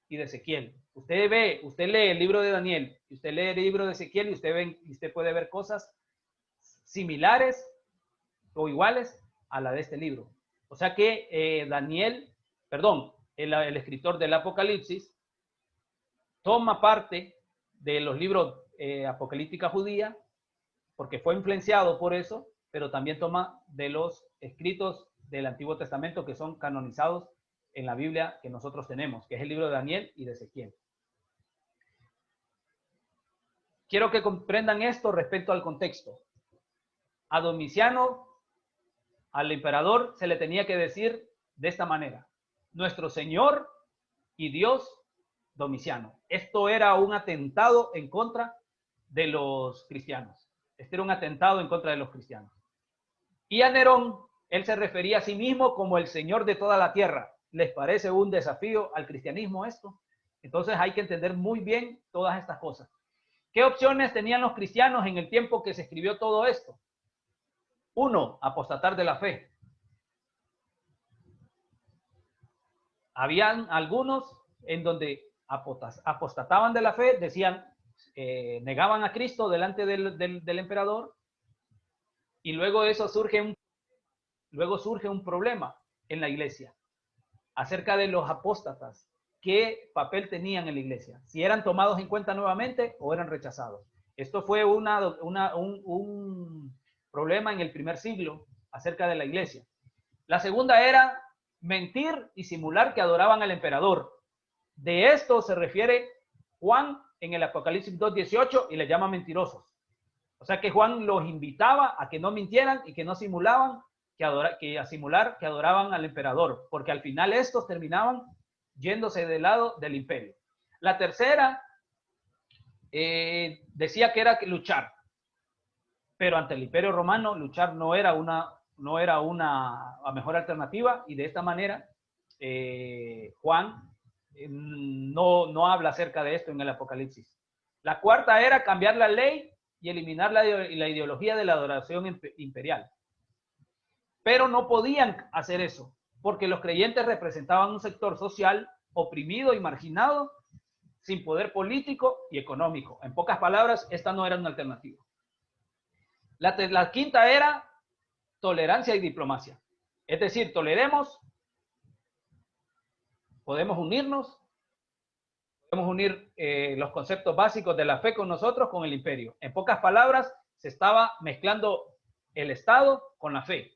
y de Ezequiel. Usted lee el libro de Daniel y usted lee el libro de Ezequiel y usted puede ver cosas similares o iguales a la de este libro. O sea que el escritor del Apocalipsis toma parte de los libros apocalíptica judía porque fue influenciado por eso, pero también toma de los escritos del Antiguo Testamento que son canonizados en la Biblia que nosotros tenemos, que es el libro de Daniel y de Ezequiel. Quiero que comprendan esto respecto al contexto. A Domiciano, al emperador, se le tenía que decir de esta manera: nuestro Señor y Dios Domiciano. Esto era un atentado en contra de los cristianos. Este era un atentado en contra de los cristianos. Y a Nerón, él se refería a sí mismo como el Señor de toda la tierra. ¿Les parece un desafío al cristianismo esto? Entonces hay que entender muy bien todas estas cosas. ¿Qué opciones tenían los cristianos en el tiempo que se escribió todo esto? 1, apostatar de la fe. Habían algunos en donde apostataban de la fe, decían, negaban a Cristo delante del emperador, y luego de eso surge un problema. en la iglesia, acerca de los apóstatas, qué papel tenían en la iglesia, si eran tomados en cuenta nuevamente o eran rechazados. Esto fue un problema en el primer siglo acerca de la iglesia. La segunda era mentir y simular que adoraban al emperador. De esto se refiere Juan en el Apocalipsis 2:18 y le llama mentirosos. O sea que Juan los invitaba a que no mintieran y que no simulaban a simular que adoraban al emperador, porque al final estos terminaban yéndose del lado del imperio. La tercera decía que era luchar, pero ante el imperio romano luchar no era la mejor alternativa, y de esta manera Juan no habla acerca de esto en el Apocalipsis. La cuarta era cambiar la ley y eliminar la ideología de la adoración imperial. Pero no podían hacer eso, porque los creyentes representaban un sector social oprimido y marginado, sin poder político y económico. En pocas palabras, esta no era una alternativa. La quinta era tolerancia y diplomacia. Es decir, toleremos, podemos unirnos, podemos unir los conceptos básicos de la fe con nosotros, con el imperio. En pocas palabras, se estaba mezclando el Estado con la fe.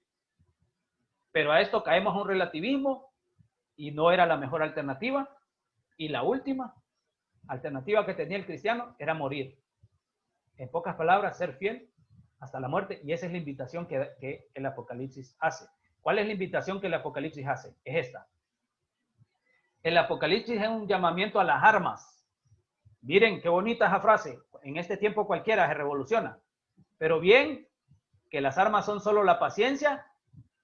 Pero a esto caemos a un relativismo y no era la mejor alternativa. Y la última alternativa que tenía el cristiano era morir. En pocas palabras, ser fiel hasta la muerte. Y esa es la invitación que el Apocalipsis hace. ¿Cuál es la invitación que el Apocalipsis hace? Es esta. El Apocalipsis es un llamamiento a las armas. Miren qué bonita esa frase. En este tiempo cualquiera se revoluciona. Pero bien que las armas son solo la paciencia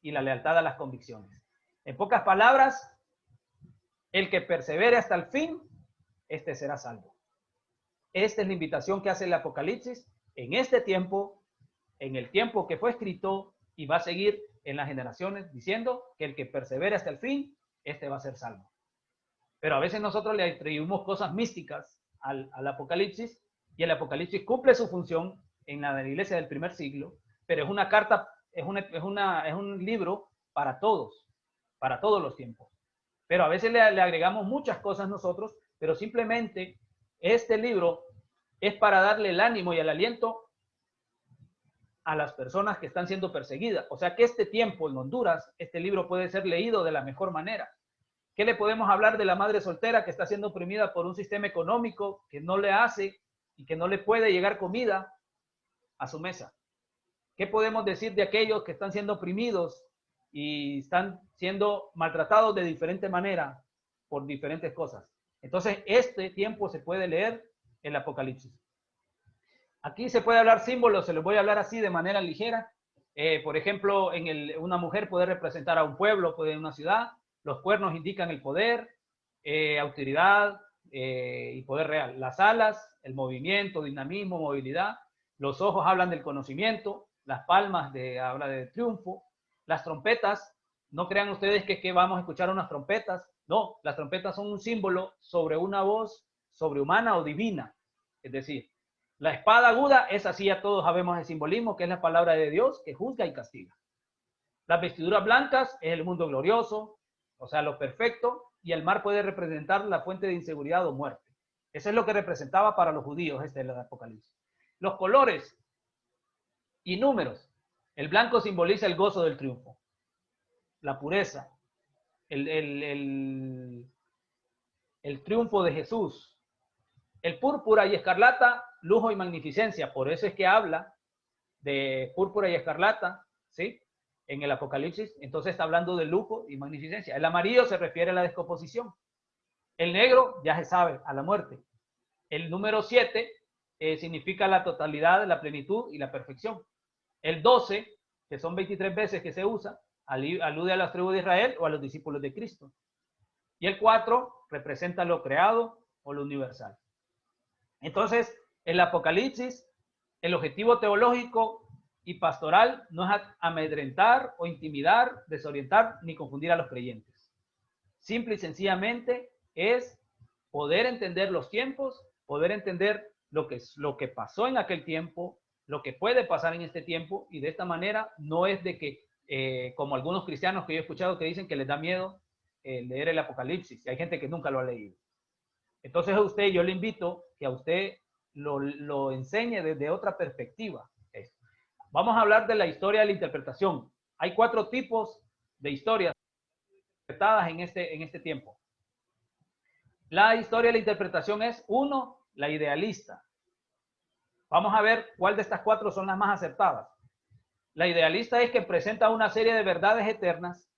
y la lealtad a las convicciones. En pocas palabras, el que persevere hasta el fin, este será salvo. Esta es la invitación que hace el Apocalipsis en este tiempo, en el tiempo que fue escrito, y va a seguir en las generaciones diciendo que el que persevere hasta el fin, este va a ser salvo. Pero a veces nosotros le atribuimos cosas místicas al Apocalipsis, y el Apocalipsis cumple su función en la iglesia del primer siglo, pero es una carta, es un libro para todos los tiempos. Pero a veces le agregamos muchas cosas nosotros, pero simplemente este libro es para darle el ánimo y el aliento a las personas que están siendo perseguidas. O sea que este tiempo en Honduras, este libro puede ser leído de la mejor manera. ¿Qué le podemos hablar de la madre soltera que está siendo oprimida por un sistema económico que no le hace y que no le puede llegar comida a su mesa? ¿Qué podemos decir de aquellos que están siendo oprimidos y están siendo maltratados de diferente manera por diferentes cosas? Entonces, este tiempo se puede leer el Apocalipsis. Aquí se puede hablar símbolos, se los voy a hablar así de manera ligera. Por ejemplo, una mujer puede representar a un pueblo, puede una ciudad. Los cuernos indican el poder, autoridad y poder real. Las alas, el movimiento, dinamismo, movilidad. Los ojos hablan del conocimiento. Las palmas habla de triunfo. Las trompetas, no crean ustedes que vamos a escuchar unas trompetas. No, las trompetas son un símbolo sobre una voz sobrehumana o divina. Es decir, la espada aguda es así, ya todos sabemos el simbolismo, que es la palabra de Dios que juzga y castiga. Las vestiduras blancas es el mundo glorioso, o sea, lo perfecto, y el mar puede representar la fuente de inseguridad o muerte. Eso es lo que representaba para los judíos el Apocalipsis. Los colores y números. El blanco simboliza el gozo del triunfo, la pureza, el triunfo de Jesús. El púrpura y escarlata, lujo y magnificencia. Por eso es que habla de púrpura y escarlata, ¿sí? En el Apocalipsis. Entonces está hablando de lujo y magnificencia. El amarillo se refiere a la descomposición. El negro, ya se sabe, a la muerte. El número 7 significa la totalidad, la plenitud y la perfección. El 12, que son 23 veces que se usa, alude a las tribus de Israel o a los discípulos de Cristo. Y el 4 representa lo creado o lo universal. Entonces, el Apocalipsis, el objetivo teológico y pastoral no es amedrentar o intimidar, desorientar ni confundir a los creyentes. Simple y sencillamente es poder entender los tiempos, poder entender lo que pasó en aquel tiempo, lo que puede pasar en este tiempo, y de esta manera no es de que como algunos cristianos que yo he escuchado que dicen que les da miedo leer el Apocalipsis, y hay gente que nunca lo ha leído. Entonces yo le invito que a usted lo enseñe desde otra perspectiva. Vamos a hablar de la historia de la interpretación. Hay 4 tipos de historias interpretadas en este tiempo. La historia de la interpretación es, 1, la idealista. Vamos a ver cuál de estas 4 son las más acertadas. La idealista es que presenta una serie de verdades eternas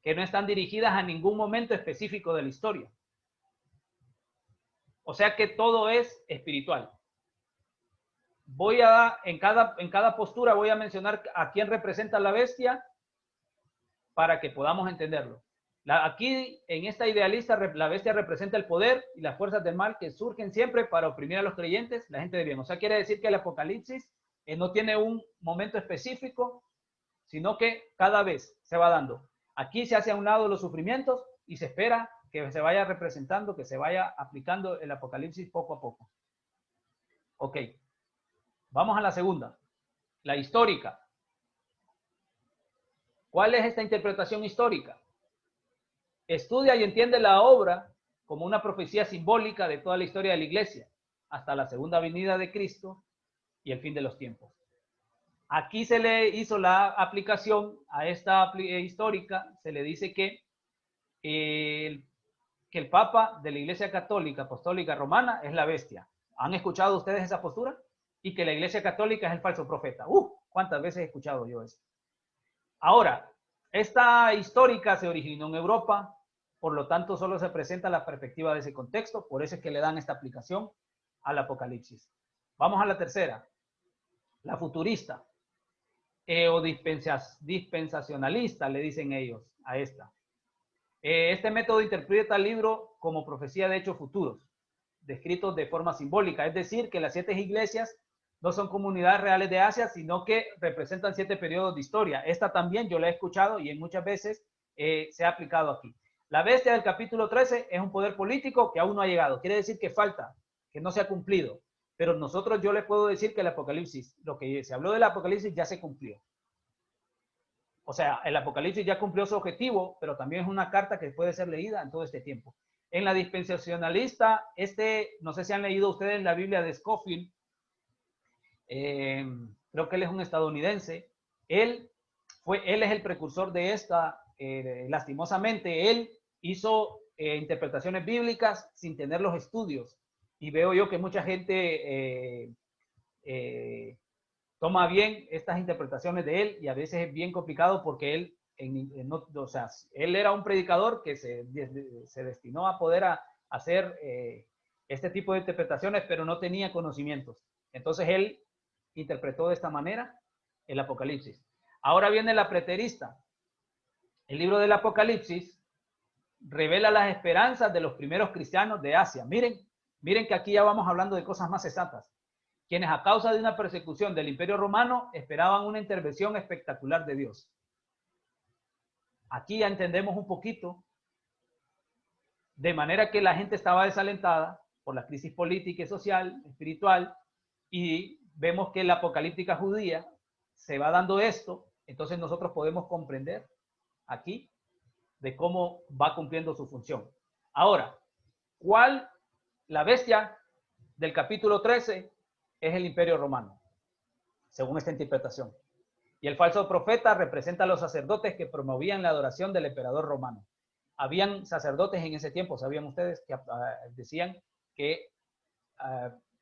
que no están dirigidas a ningún momento específico de la historia. O sea que todo es espiritual. En cada postura voy a mencionar a quién representa la bestia para que podamos entenderlo. Aquí, en esta idealista, la bestia representa el poder y las fuerzas del mal que surgen siempre para oprimir a los creyentes, la gente de bien. O sea, quiere decir que el Apocalipsis no tiene un momento específico, sino que cada vez se va dando. Aquí se hace a un lado los sufrimientos y se espera que se vaya representando, que se vaya aplicando el Apocalipsis poco a poco. Ok. Vamos a la segunda, la histórica. ¿Cuál es esta interpretación histórica? Estudia y entiende la obra como una profecía simbólica de toda la historia de la iglesia, hasta la segunda venida de Cristo y el fin de los tiempos. Aquí se le hizo la aplicación a esta histórica, se le dice que el Papa de la Iglesia Católica, Apostólica Romana, es la bestia. ¿Han escuchado ustedes esa postura? Y que la Iglesia Católica es el falso profeta. ¿Cuántas veces he escuchado yo eso? Ahora, esta histórica se originó en Europa, por lo tanto solo se presenta la perspectiva de ese contexto, por eso es que le dan esta aplicación al Apocalipsis. Vamos a la tercera, la futurista, o dispensacionalista, le dicen ellos a esta. Este método interpreta el libro como profecía de hechos futuros, descritos de forma simbólica, es decir, que las 7 iglesias no son comunidades reales de Asia, sino que representan 7 periodos de historia. Esta también yo la he escuchado y en muchas veces se ha aplicado aquí. La bestia del capítulo 13 es un poder político que aún no ha llegado. Quiere decir que falta, que no se ha cumplido. Pero yo les puedo decir que el Apocalipsis, lo que se habló del Apocalipsis ya se cumplió. O sea, el Apocalipsis ya cumplió su objetivo, pero también es una carta que puede ser leída en todo este tiempo. En la dispensacionalista, no sé si han leído ustedes la Biblia de Scofield, creo que él es un estadounidense. Él es el precursor de esta, lastimosamente, él hizo interpretaciones bíblicas sin tener los estudios. Y veo yo que mucha gente toma bien estas interpretaciones de él y a veces es bien complicado porque él, él era un predicador que se destinó a poder hacer este tipo de interpretaciones, pero no tenía conocimientos. Entonces él interpretó de esta manera el Apocalipsis. Ahora viene la preterista. El libro del Apocalipsis revela las esperanzas de los primeros cristianos de Asia. Miren que aquí ya vamos hablando de cosas más exactas. Quienes a causa de una persecución del Imperio Romano esperaban una intervención espectacular de Dios. Aquí ya entendemos un poquito, de manera que la gente estaba desalentada por la crisis política y social, espiritual, y vemos que en la apocalíptica judía se va dando esto, entonces nosotros podemos comprender aquí de cómo va cumpliendo su función. Ahora, la bestia del capítulo 13 es el Imperio Romano, según esta interpretación. Y el falso profeta representa a los sacerdotes que promovían la adoración del emperador romano. Habían sacerdotes en ese tiempo, ¿sabían ustedes? Que decían que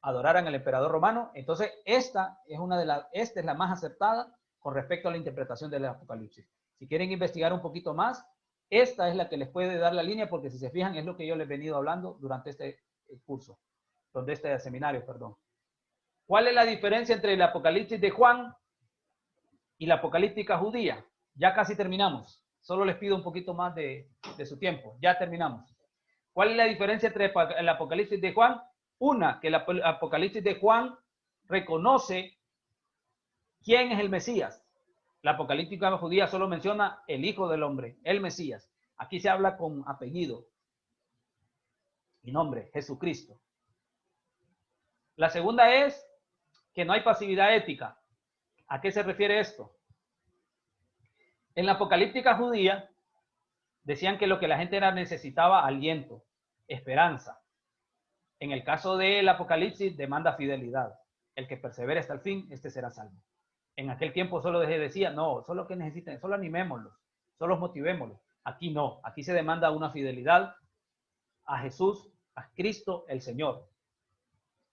adoraran al emperador romano. Entonces, esta es la más acertada con respecto a la interpretación del Apocalipsis. Si quieren investigar un poquito más, esta es la que les puede dar la línea, porque si se fijan, es lo que yo les he venido hablando durante este curso, este seminario, perdón. ¿Cuál es la diferencia entre el Apocalipsis de Juan y la apocalíptica judía? Ya casi terminamos. Solo les pido un poquito más de su tiempo. Ya terminamos. ¿Cuál es la diferencia entre el Apocalipsis de Juan? Una, que el Apocalipsis de Juan reconoce quién es el Mesías. La apocalíptica judía solo menciona el Hijo del Hombre, el Mesías. Aquí se habla con apellido y nombre, Jesucristo. La segunda es que no hay pasividad ética. ¿A qué se refiere esto? En la apocalíptica judía decían que lo que la gente necesitaba aliento, esperanza. En el caso del Apocalipsis demanda fidelidad. El que persevere hasta el fin, este será salvo. En aquel tiempo solo decía, no, solo que necesiten, solo animémoslos, solo motivémoslos. Aquí no, aquí se demanda una fidelidad a Jesús, a Cristo el Señor.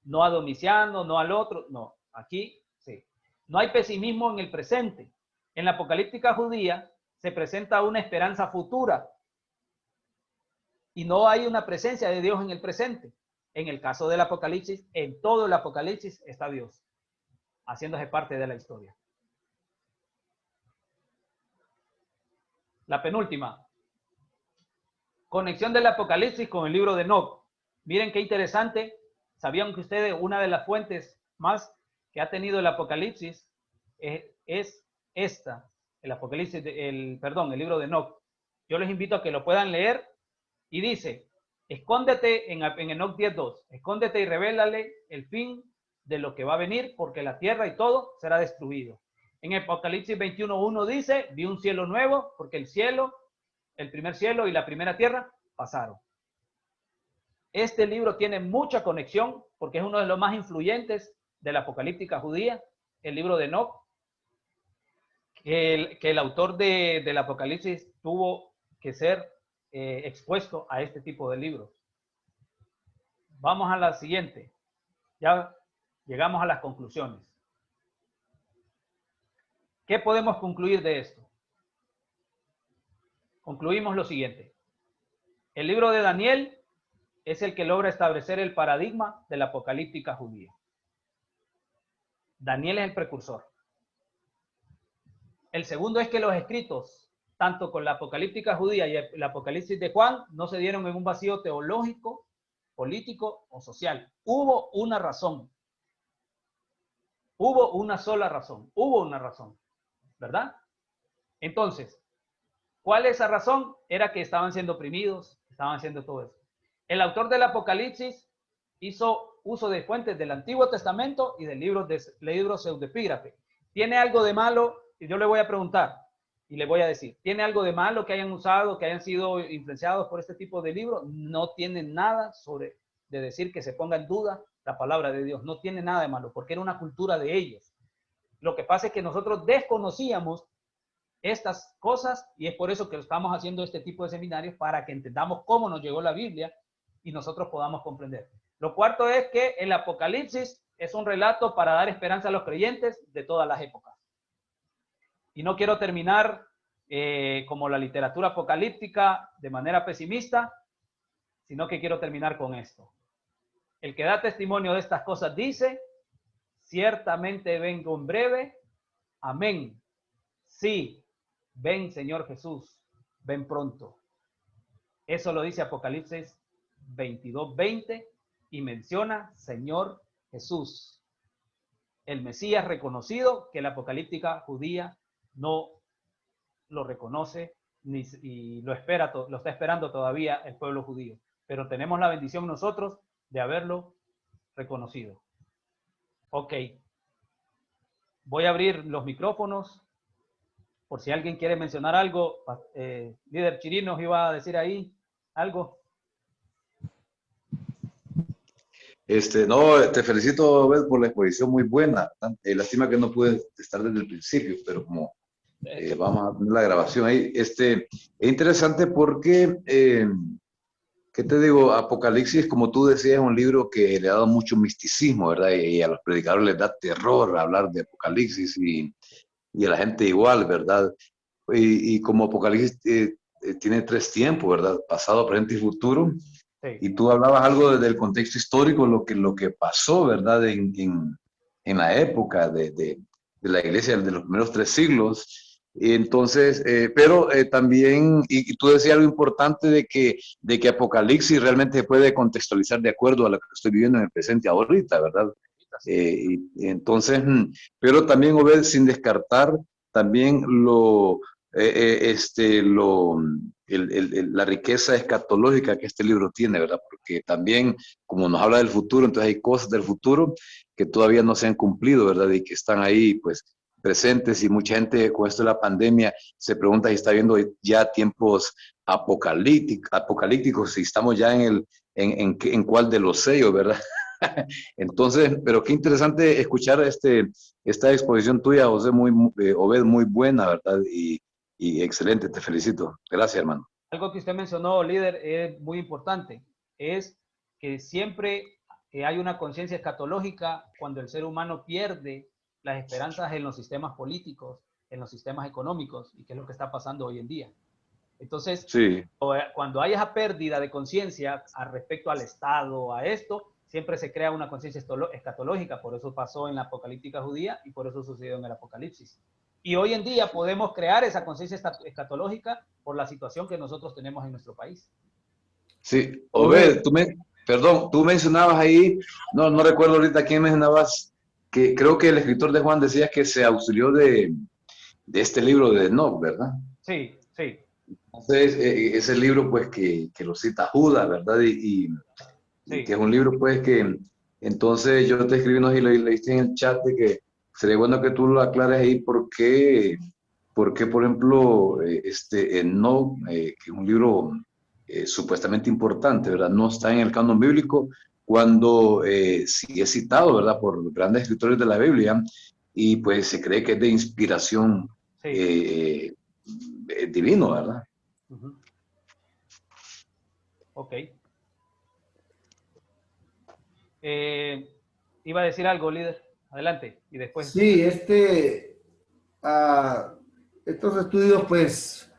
No a Domiciano, no al otro, no, aquí sí. No hay pesimismo en el presente. En la apocalíptica judía se presenta una esperanza futura y no hay una presencia de Dios en el presente. En el caso del Apocalipsis, en todo el Apocalipsis está Dios, haciéndose parte de la historia. La penúltima. Conexión del Apocalipsis con el libro de Enoc. Miren qué interesante. ¿Sabían que ustedes una de las fuentes más que ha tenido el Apocalipsis es esta? El Apocalipsis, el libro de Enoc. Yo les invito a que lo puedan leer y dice, escóndete en Enoc 10:2, escóndete y revélale el fin de lo que va a venir, porque la tierra y todo será destruido. En Apocalipsis 21:1 dice, vi un cielo nuevo, porque el primer cielo y la primera tierra pasaron. Este libro tiene mucha conexión, porque es uno de los más influyentes de la apocalíptica judía, el libro de Enoc, que el autor del Apocalipsis tuvo que ser expuesto a este tipo de libros. Vamos a la siguiente. Ya llegamos a las conclusiones. ¿Qué podemos concluir de esto? Concluimos lo siguiente. El libro de Daniel es el que logra establecer el paradigma de la apocalíptica judía. Daniel es el precursor. El segundo es que los escritos, tanto con la apocalíptica judía y el Apocalipsis de Juan, no se dieron en un vacío teológico, político o social. Hubo una razón. Hubo una sola razón. Hubo una razón. ¿Verdad? Entonces, ¿cuál es esa razón? Era que estaban siendo oprimidos, estaban haciendo todo eso. El autor del Apocalipsis hizo uso de fuentes del Antiguo Testamento y del libro pseudepígrafe. ¿Tiene algo de malo? Y yo le voy a preguntar y le voy a decir, ¿tiene algo de malo que hayan usado, que hayan sido influenciados por este tipo de libros? No tiene nada de decir que se ponga en duda la palabra de Dios. No tiene nada de malo, porque era una cultura de ellos. Lo que pasa es que nosotros desconocíamos estas cosas y es por eso que estamos haciendo este tipo de seminarios, para que entendamos cómo nos llegó la Biblia y nosotros podamos comprender. Lo cuarto es que el Apocalipsis es un relato para dar esperanza a los creyentes de todas las épocas. Y no quiero terminar como la literatura apocalíptica de manera pesimista, sino que quiero terminar con esto. El que da testimonio de estas cosas dice, ciertamente vengo en breve. Amén. Sí, ven Señor Jesús, ven pronto. Eso lo dice Apocalipsis 22:20 y menciona Señor Jesús, el Mesías reconocido, que la apocalíptica judía no lo reconoce y lo está esperando todavía el pueblo judío. Pero tenemos la bendición nosotros de haberlo reconocido. Ok. Voy a abrir los micrófonos por si alguien quiere mencionar algo. Líder Chirinos iba a decir ahí algo. No, te felicito, Obed, por la exposición muy buena. Lástima que no pude estar desde el principio, pero como vamos a tener la grabación ahí. Es interesante porque, ¿qué te digo? Apocalipsis, como tú decías, es un libro que le ha dado mucho misticismo, ¿verdad? Y a los predicadores les da terror hablar de Apocalipsis y a la gente igual, ¿verdad? Y como Apocalipsis tiene 3 tiempos, ¿verdad? Pasado, presente y futuro. Sí. Y tú hablabas algo del contexto histórico, lo que pasó, ¿verdad? En la época de la iglesia de los primeros 3 siglos. Entonces, pero también, y tú decías algo importante de que Apocalipsis realmente se puede contextualizar de acuerdo a lo que estoy viviendo en el presente ahorita, ¿verdad? Y entonces, pero también, Obed, sin descartar también la riqueza escatológica que este libro tiene, ¿verdad? Porque también, como nos habla del futuro, entonces hay cosas del futuro que todavía no se han cumplido, ¿verdad? Y que están ahí, pues, presentes y mucha gente con esto de la pandemia se pregunta si está viendo ya tiempos apocalípticos, si estamos ya en cuál de los sellos, ¿verdad? Entonces, pero qué interesante escuchar esta exposición tuya, José, Obed, muy buena, ¿verdad? Y excelente, te felicito. Gracias, hermano. Algo que usted mencionó, líder, es muy importante, es que siempre hay una conciencia escatológica cuando el ser humano pierde las esperanzas en los sistemas políticos, en los sistemas económicos, y que es lo que está pasando hoy en día. Entonces, sí, cuando hay esa pérdida de conciencia respecto al Estado, a esto, siempre se crea una conciencia escatológica. Por eso pasó en la apocalíptica judía y por eso sucedió en el Apocalipsis. Y hoy en día podemos crear esa conciencia escatológica por la situación que nosotros tenemos en nuestro país. sí. Obed, perdón, tú mencionabas ahí, no recuerdo ahorita quién mencionabas, que creo que el escritor de Juan decía que se auxilió de este libro de Enoch, ¿verdad? Sí, sí. Entonces, ese libro, pues, que lo cita Judas, ¿verdad? Y Sí. que es un libro, pues, que entonces yo te escribí y lo leíste en el chat de que sería bueno que tú lo aclares ahí por ejemplo, No, que es un libro supuestamente importante, ¿verdad? No está en el canon bíblico cuando sí es citado, ¿verdad? Por grandes escritores de la Biblia y pues se cree que es de inspiración Sí. divino, ¿verdad? Uh-huh. Ok. Iba a decir algo, líder. Adelante. Y después. Sí, estos estudios pues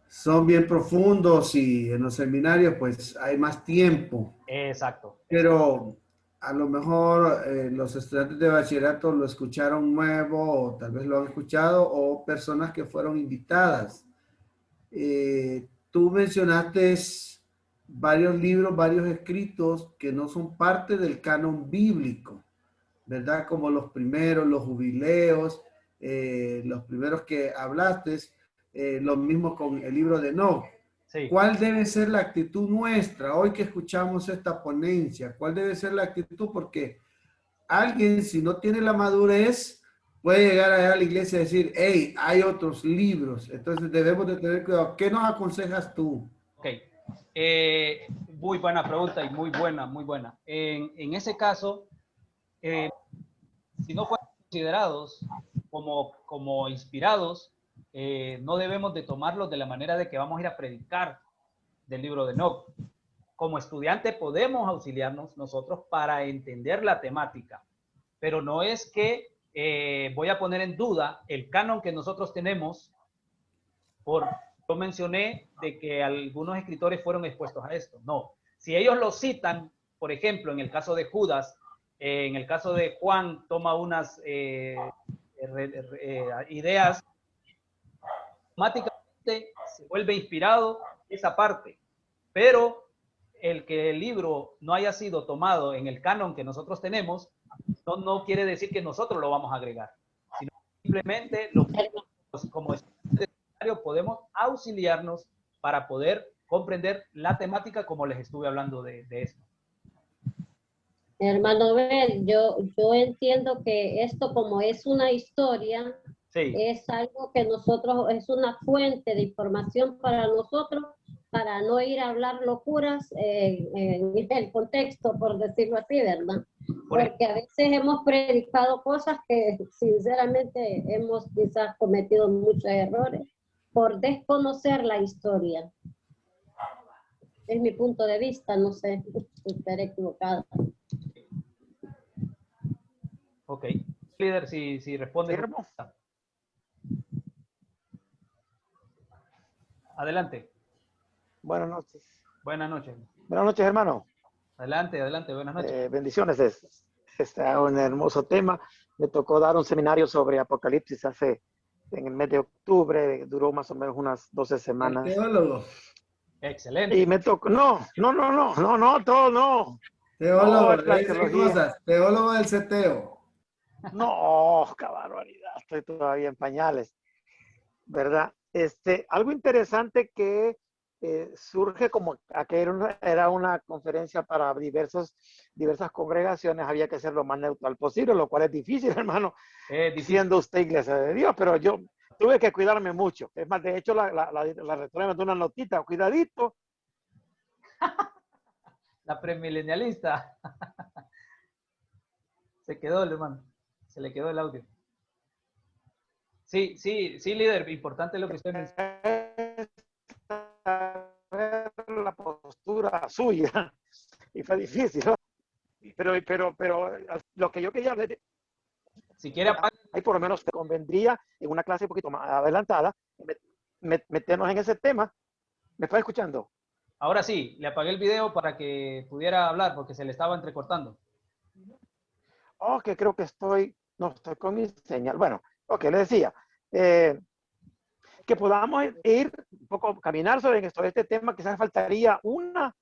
son bien profundos y en los seminarios pues hay más tiempo, Exacto. pero a lo mejor los estudiantes de bachillerato lo escucharon nuevo o tal vez lo han escuchado o personas que fueron invitadas. Tú mencionaste varios libros, varios escritos que no son parte del canon bíblico, ¿verdad? Como los primeros, los jubileos, los primeros que hablaste, lo mismo con el libro de Enoch. Sí. ¿Cuál debe ser la actitud nuestra hoy que escuchamos esta ponencia? ¿Cuál debe ser la actitud? Porque alguien, si no tiene la madurez, puede llegar allá a la iglesia y decir, hey, hay otros libros. Entonces debemos de tener cuidado. ¿Qué nos aconsejas tú? Ok. Muy buena pregunta y muy buena, muy buena. En ese caso, si no fueron considerados como inspirados, no debemos de tomarlos de la manera de que vamos a ir a predicar del libro de Enoch. Como estudiante podemos auxiliarnos nosotros para entender la temática, pero no es que voy a poner en duda el canon que nosotros tenemos. Yo mencioné de que algunos escritores fueron expuestos a esto. No, si ellos lo citan, por ejemplo, en el caso de Judas, en el caso de Juan, toma unas ideas, automáticamente se vuelve inspirado esa parte, pero el que el libro no haya sido tomado en el canon que nosotros tenemos, no quiere decir que nosotros lo vamos a agregar, sino simplemente como podemos auxiliarnos para poder comprender la temática como les estuve hablando de esto. Hermano Ben, yo entiendo que esto como es una historia, Sí. es algo que nosotros, es una fuente de información para nosotros, para no ir a hablar locuras en el contexto, por decirlo así, ¿verdad? Porque a veces hemos predicado cosas que sinceramente hemos quizás cometido muchos errores por desconocer la historia. Es mi punto de vista, no sé, estaré equivocada. Ok. Líder, si responde. Adelante. Buenas noches. Buenas noches. Buenas noches, hermano. Adelante, buenas noches. Bendiciones. Es un hermoso tema. Me tocó dar un seminario sobre Apocalipsis en el mes de octubre. Duró más o menos unas 12 semanas. El teólogo. Excelente. Y me tocó, no, todo no. Teólogo, no, teólogo del CETEO. No, qué barbaridad, estoy todavía en pañales, ¿verdad? Algo interesante que surge como a que era una conferencia para diversas congregaciones, había que ser lo más neutral posible, lo cual es difícil, hermano, siendo usted iglesia de Dios, pero yo tuve que cuidarme mucho. Es más, de hecho, la rectora me dio una notita, cuidadito. La premilenialista. Se quedó el hermano, se le quedó el audio. Sí, líder, importante lo que usted menciona. La postura suya, y fue difícil, ¿no? Pero lo que yo quería ver, si quiere ahí por lo menos te convendría en una clase un poquito más adelantada, meternos en ese tema. ¿Me está escuchando? Ahora sí, le apagué el video para que pudiera hablar porque se le estaba entrecortando. Oh, que creo que no estoy con mi señal. Bueno, ok, le decía, que podamos ir un poco, caminar sobre este tema, quizás faltaría unas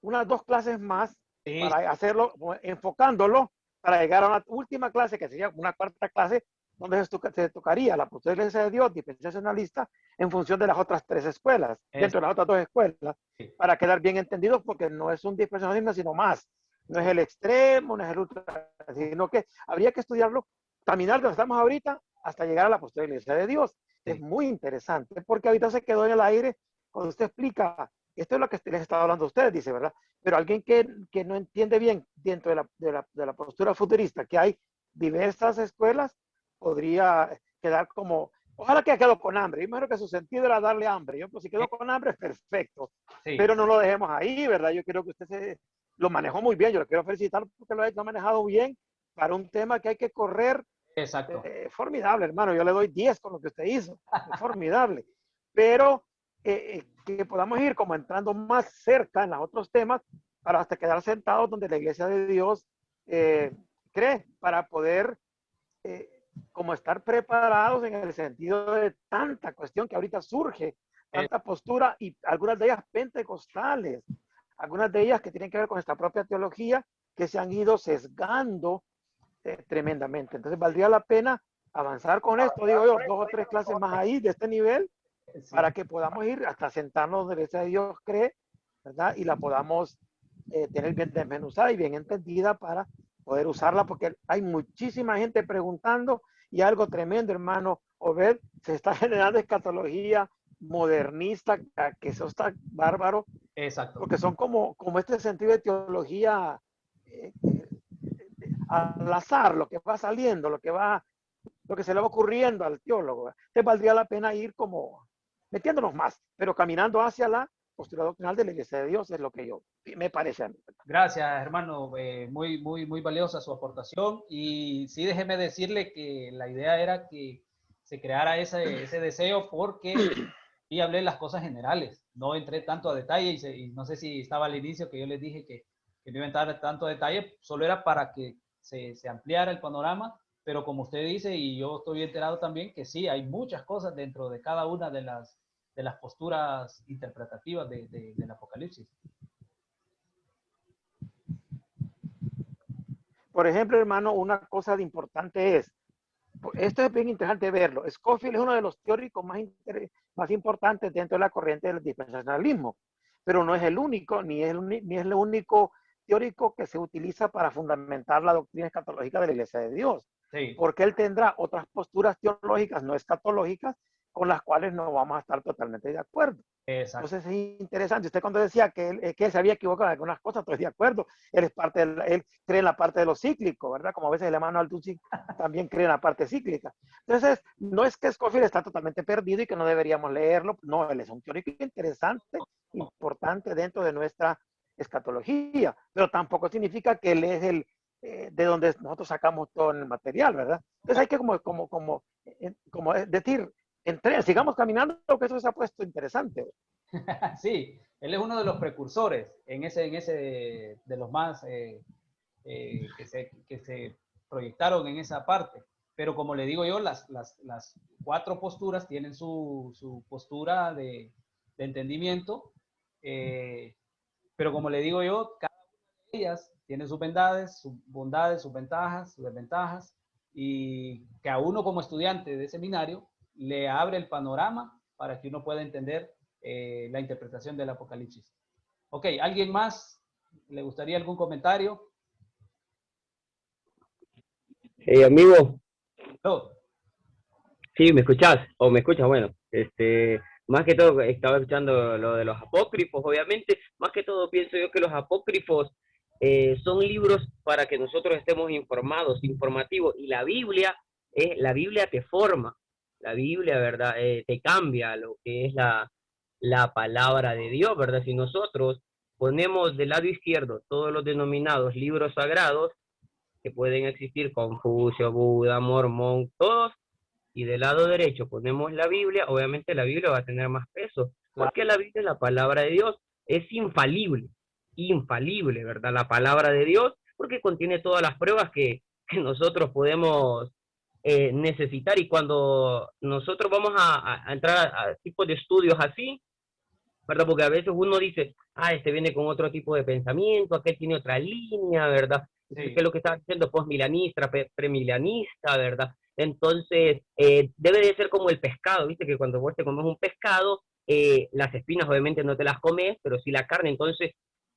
2 clases más para hacerlo, enfocándolo, para llegar a una última clase, que sería una 4ª clase, donde se tocaría la postura de la Iglesia de Dios, dispensacionalista, en función de las otras 3 escuelas, dentro de las otras 2 escuelas, para quedar bien entendidos, porque no es un dispensacionalismo, sino más. No es el extremo, no es el ultra, sino que habría que estudiarlo, caminar donde estamos ahorita, hasta llegar a la postura de la Iglesia de Dios. Es muy interesante, porque ahorita se quedó en el aire cuando usted explica, esto es lo que les estaba hablando a ustedes, dice, ¿verdad? Pero alguien que no entiende bien dentro de la postura futurista, que hay diversas escuelas, podría quedar como, ojalá que haya quedado con hambre. Yo imagino que su sentido era darle hambre. Yo, pues si quedó con hambre, es perfecto. Pero no lo dejemos ahí, ¿verdad? Yo creo que usted lo manejó muy bien. Yo le quiero felicitar porque lo ha manejado bien para un tema que hay que correr. Exacto. Formidable, hermano. Yo le doy 10 con lo que usted hizo. Es formidable. Pero que podamos ir como entrando más cerca en los otros temas para hasta quedar sentados donde la Iglesia de Dios cree, para poder como estar preparados en el sentido de tanta cuestión que ahorita surge, tanta postura, y algunas de ellas pentecostales, algunas de ellas que tienen que ver con nuestra propia teología, que se han ido sesgando tremendamente. Entonces valdría la pena avanzar con esto, digo yo, 2 o 3 clases más ahí de este nivel, para que podamos ir hasta sentarnos donde la Iglesia de Dios cree, ¿verdad? Y la podamos tener bien desmenuzada y bien entendida para poder usarla, porque hay muchísima gente preguntando, y algo tremendo, hermano Obed, se está generando escatología modernista, que eso está bárbaro. Exacto. Porque son como este sentido de teología al azar, lo que va saliendo, lo que se le va ocurriendo al teólogo. Entonces valdría la pena ir como metiéndonos más, pero caminando hacia la postura doctrinal de la Iglesia de Dios, es lo que me parece a mí. Gracias, hermano. Muy valiosa su aportación. Y sí, déjeme decirle que la idea era que se creara ese deseo, porque y hablé las cosas generales. No entré tanto a detalle y no sé si estaba al inicio que yo les dije que no iba a entrar tanto a detalle, solo era para que se ampliara el panorama, pero como usted dice, y yo estoy enterado también, que sí, hay muchas cosas dentro de cada una de las posturas interpretativas del Apocalipsis. Por ejemplo, hermano, una cosa de importante es, esto es bien interesante verlo, Scofield es uno de los teóricos más importantes dentro de la corriente del dispensacionalismo, pero no es el único, ni es el único teórico que se utiliza para fundamentar la doctrina escatológica de la Iglesia de Dios. Sí. Porque él tendrá otras posturas teológicas no escatológicas con las cuales no vamos a estar totalmente de acuerdo. Exacto. Entonces es interesante. Usted cuando decía que él se había equivocado en algunas cosas, estoy de acuerdo. Él cree en la parte de lo cíclico, ¿verdad? Como a veces el hermano Altucci también cree en la parte cíclica. Entonces, no es que Scofield está totalmente perdido y que no deberíamos leerlo. No, él es un teórico interesante, importante dentro de nuestra escatología, pero tampoco significa que él es de donde nosotros sacamos todo el material, ¿verdad? Entonces hay que como decir, sigamos caminando, que eso se ha puesto interesante. Sí, él es uno de los precursores en ese de los más que se proyectaron en esa parte. Pero como le digo yo, las 4 posturas tienen su postura de entendimiento, pero como le digo yo, cada una de ellas tiene sus bondades, sus ventajas, sus desventajas, y que a uno como estudiante de seminario le abre el panorama para que uno pueda entender la interpretación del Apocalipsis. Ok, ¿alguien más? ¿Le gustaría algún comentario? Amigo, No. sí, ¿me escuchás? ¿O me escuchas? Bueno, más que todo estaba escuchando lo de los apócrifos, obviamente. Más que todo pienso yo que los apócrifos son libros para que nosotros estemos informados, informativos. Y la Biblia te forma. La Biblia, ¿verdad? Te cambia lo que es la palabra de Dios, ¿verdad? Si nosotros ponemos del lado izquierdo todos los denominados libros sagrados, que pueden existir, Confucio, Buda, Mormón, todos, y del lado derecho ponemos la Biblia, obviamente la Biblia va a tener más peso, porque la Biblia, la palabra de Dios, es infalible, ¿verdad? La palabra de Dios, porque contiene todas las pruebas que nosotros podemos necesitar, y cuando nosotros vamos a entrar a tipos de estudios así, ¿verdad? Porque a veces uno dice, este viene con otro tipo de pensamiento, aquel tiene otra línea, ¿verdad? Entonces, Sí. ¿qué es lo que está diciendo? Postmilanista, premilanista, ¿verdad? Entonces, debe de ser como el pescado, ¿viste? Que cuando vos te comes un pescado, las espinas obviamente no te las comes, pero sí la carne. Entonces,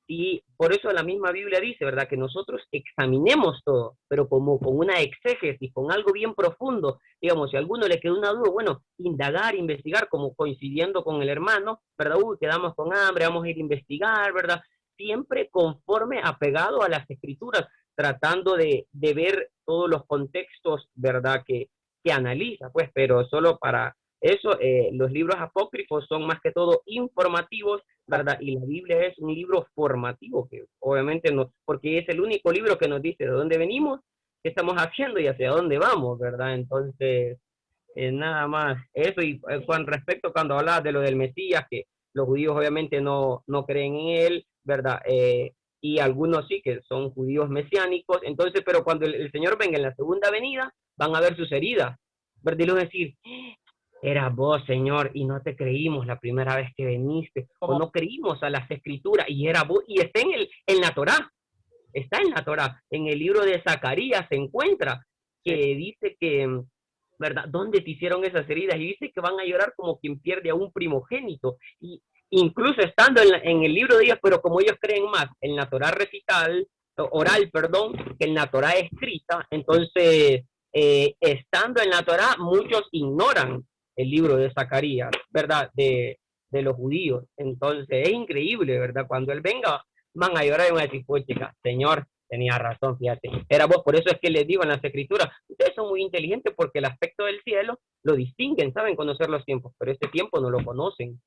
y por eso la misma Biblia dice, ¿verdad? Que nosotros examinemos todo, pero como con una exégesis, con algo bien profundo. Digamos, si a alguno le quedó una duda, bueno, indagar, investigar, como coincidiendo con el hermano, ¿verdad? Quedamos con hambre, vamos a ir a investigar, ¿verdad? Siempre conforme, apegado a las escrituras, tratando de ver todos los contextos, ¿verdad? Que analiza, pues, pero solo para eso, los libros apócrifos son más que todo informativos, ¿verdad? Y la Biblia es un libro formativo, que obviamente no, porque es el único libro que nos dice de dónde venimos, qué estamos haciendo y hacia dónde vamos, ¿verdad? Entonces, nada más eso. Y con respecto cuando hablabas de lo del Mesías, que los judíos obviamente no creen en él, ¿verdad? Y algunos sí que son judíos mesiánicos. Entonces, pero cuando el Señor venga en la segunda venida, van a ver sus heridas, ¿verdad? Y luego decir, eras vos, Señor, y no te creímos la primera vez que viniste, o no creímos a las escrituras, y era vos, y está en la Torá, está en la Torá, en el libro de Zacarías se encuentra, que dice que, ¿verdad? ¿Dónde te hicieron esas heridas? Y dice que van a llorar como quien pierde a un primogénito, y incluso estando en el libro de ellos, pero como ellos creen más en la Torá oral, perdón, que en la Torá escrita, entonces, estando en la Torá, muchos ignoran el libro de Zacarías, ¿verdad? De los judíos. Entonces, es increíble, ¿verdad? Cuando él venga, van a llorar y van a decir, pues, chica, Señor, tenía razón, fíjate, era vos. Por eso es que les digo en las escrituras, ustedes son muy inteligentes porque el aspecto del cielo lo distinguen, saben conocer los tiempos, pero este tiempo no lo conocen,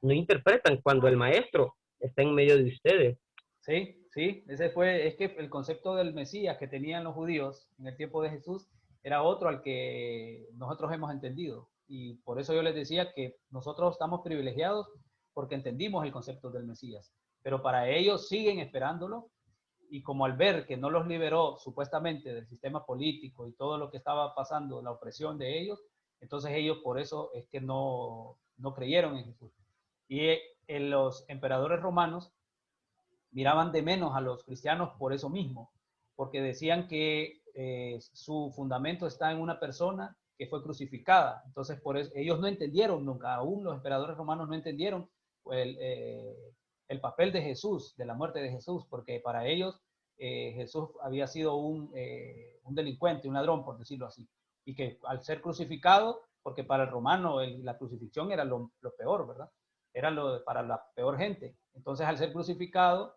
no interpretan cuando el maestro está en medio de ustedes. Sí, sí, es que el concepto del Mesías que tenían los judíos en el tiempo de Jesús era otro al que nosotros hemos entendido. Y por eso yo les decía que nosotros estamos privilegiados porque entendimos el concepto del Mesías. Pero para ellos siguen esperándolo, y como al ver que no los liberó supuestamente del sistema político y todo lo que estaba pasando, la opresión de ellos, entonces ellos por eso es que no creyeron en Jesús. Y en los emperadores romanos miraban de menos a los cristianos por eso mismo, porque decían que su fundamento está en una persona que fue crucificada. Entonces, por eso, ellos no entendieron nunca, aún los emperadores romanos no entendieron el papel de Jesús, de la muerte de Jesús, porque para ellos Jesús había sido un delincuente, un ladrón, por decirlo así, y que al ser crucificado, porque para el romano la crucifixión era lo peor, ¿verdad? Era para la peor gente. Entonces, al ser crucificado,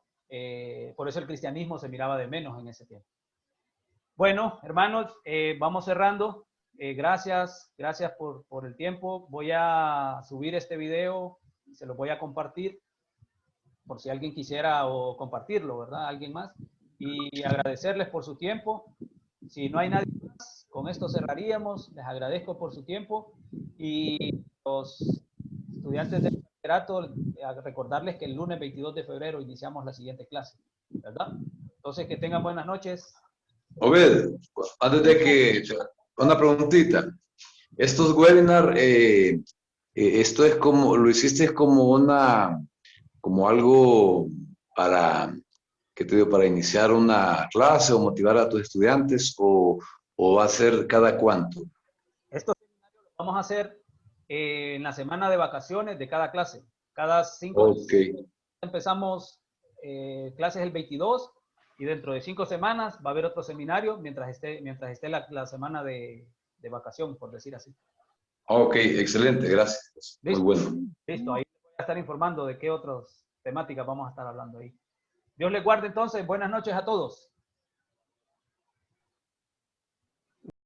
por eso el cristianismo se miraba de menos en ese tiempo. Bueno, hermanos, vamos cerrando. Gracias por el tiempo. Voy a subir este video, se lo voy a compartir, por si alguien quisiera o compartirlo, ¿verdad? Alguien más. Y agradecerles por su tiempo. Si no hay nadie más, con esto cerraríamos. Les agradezco por su tiempo. Y los estudiantes de bachillerato, recordarles que el lunes 22 de febrero iniciamos la siguiente clase, ¿verdad? Entonces, que tengan buenas noches. Obed, antes de que, una preguntita. Estos webinars, esto es como, lo hiciste como algo para, ¿qué te digo? Para iniciar una clase o motivar a tus estudiantes, o va a ser cada cuánto. Estos seminarios los vamos a hacer en la semana de vacaciones de cada clase. Cada 5 Ok. empezamos clases el 22 y dentro de 5 semanas va a haber otro seminario mientras esté la semana de vacación, por decir así. Ok, excelente, gracias. Muy Listo. bueno. Listo, ahí voy a estar informando de qué otras temáticas vamos a estar hablando ahí. Dios les guarde entonces. Buenas noches a todos.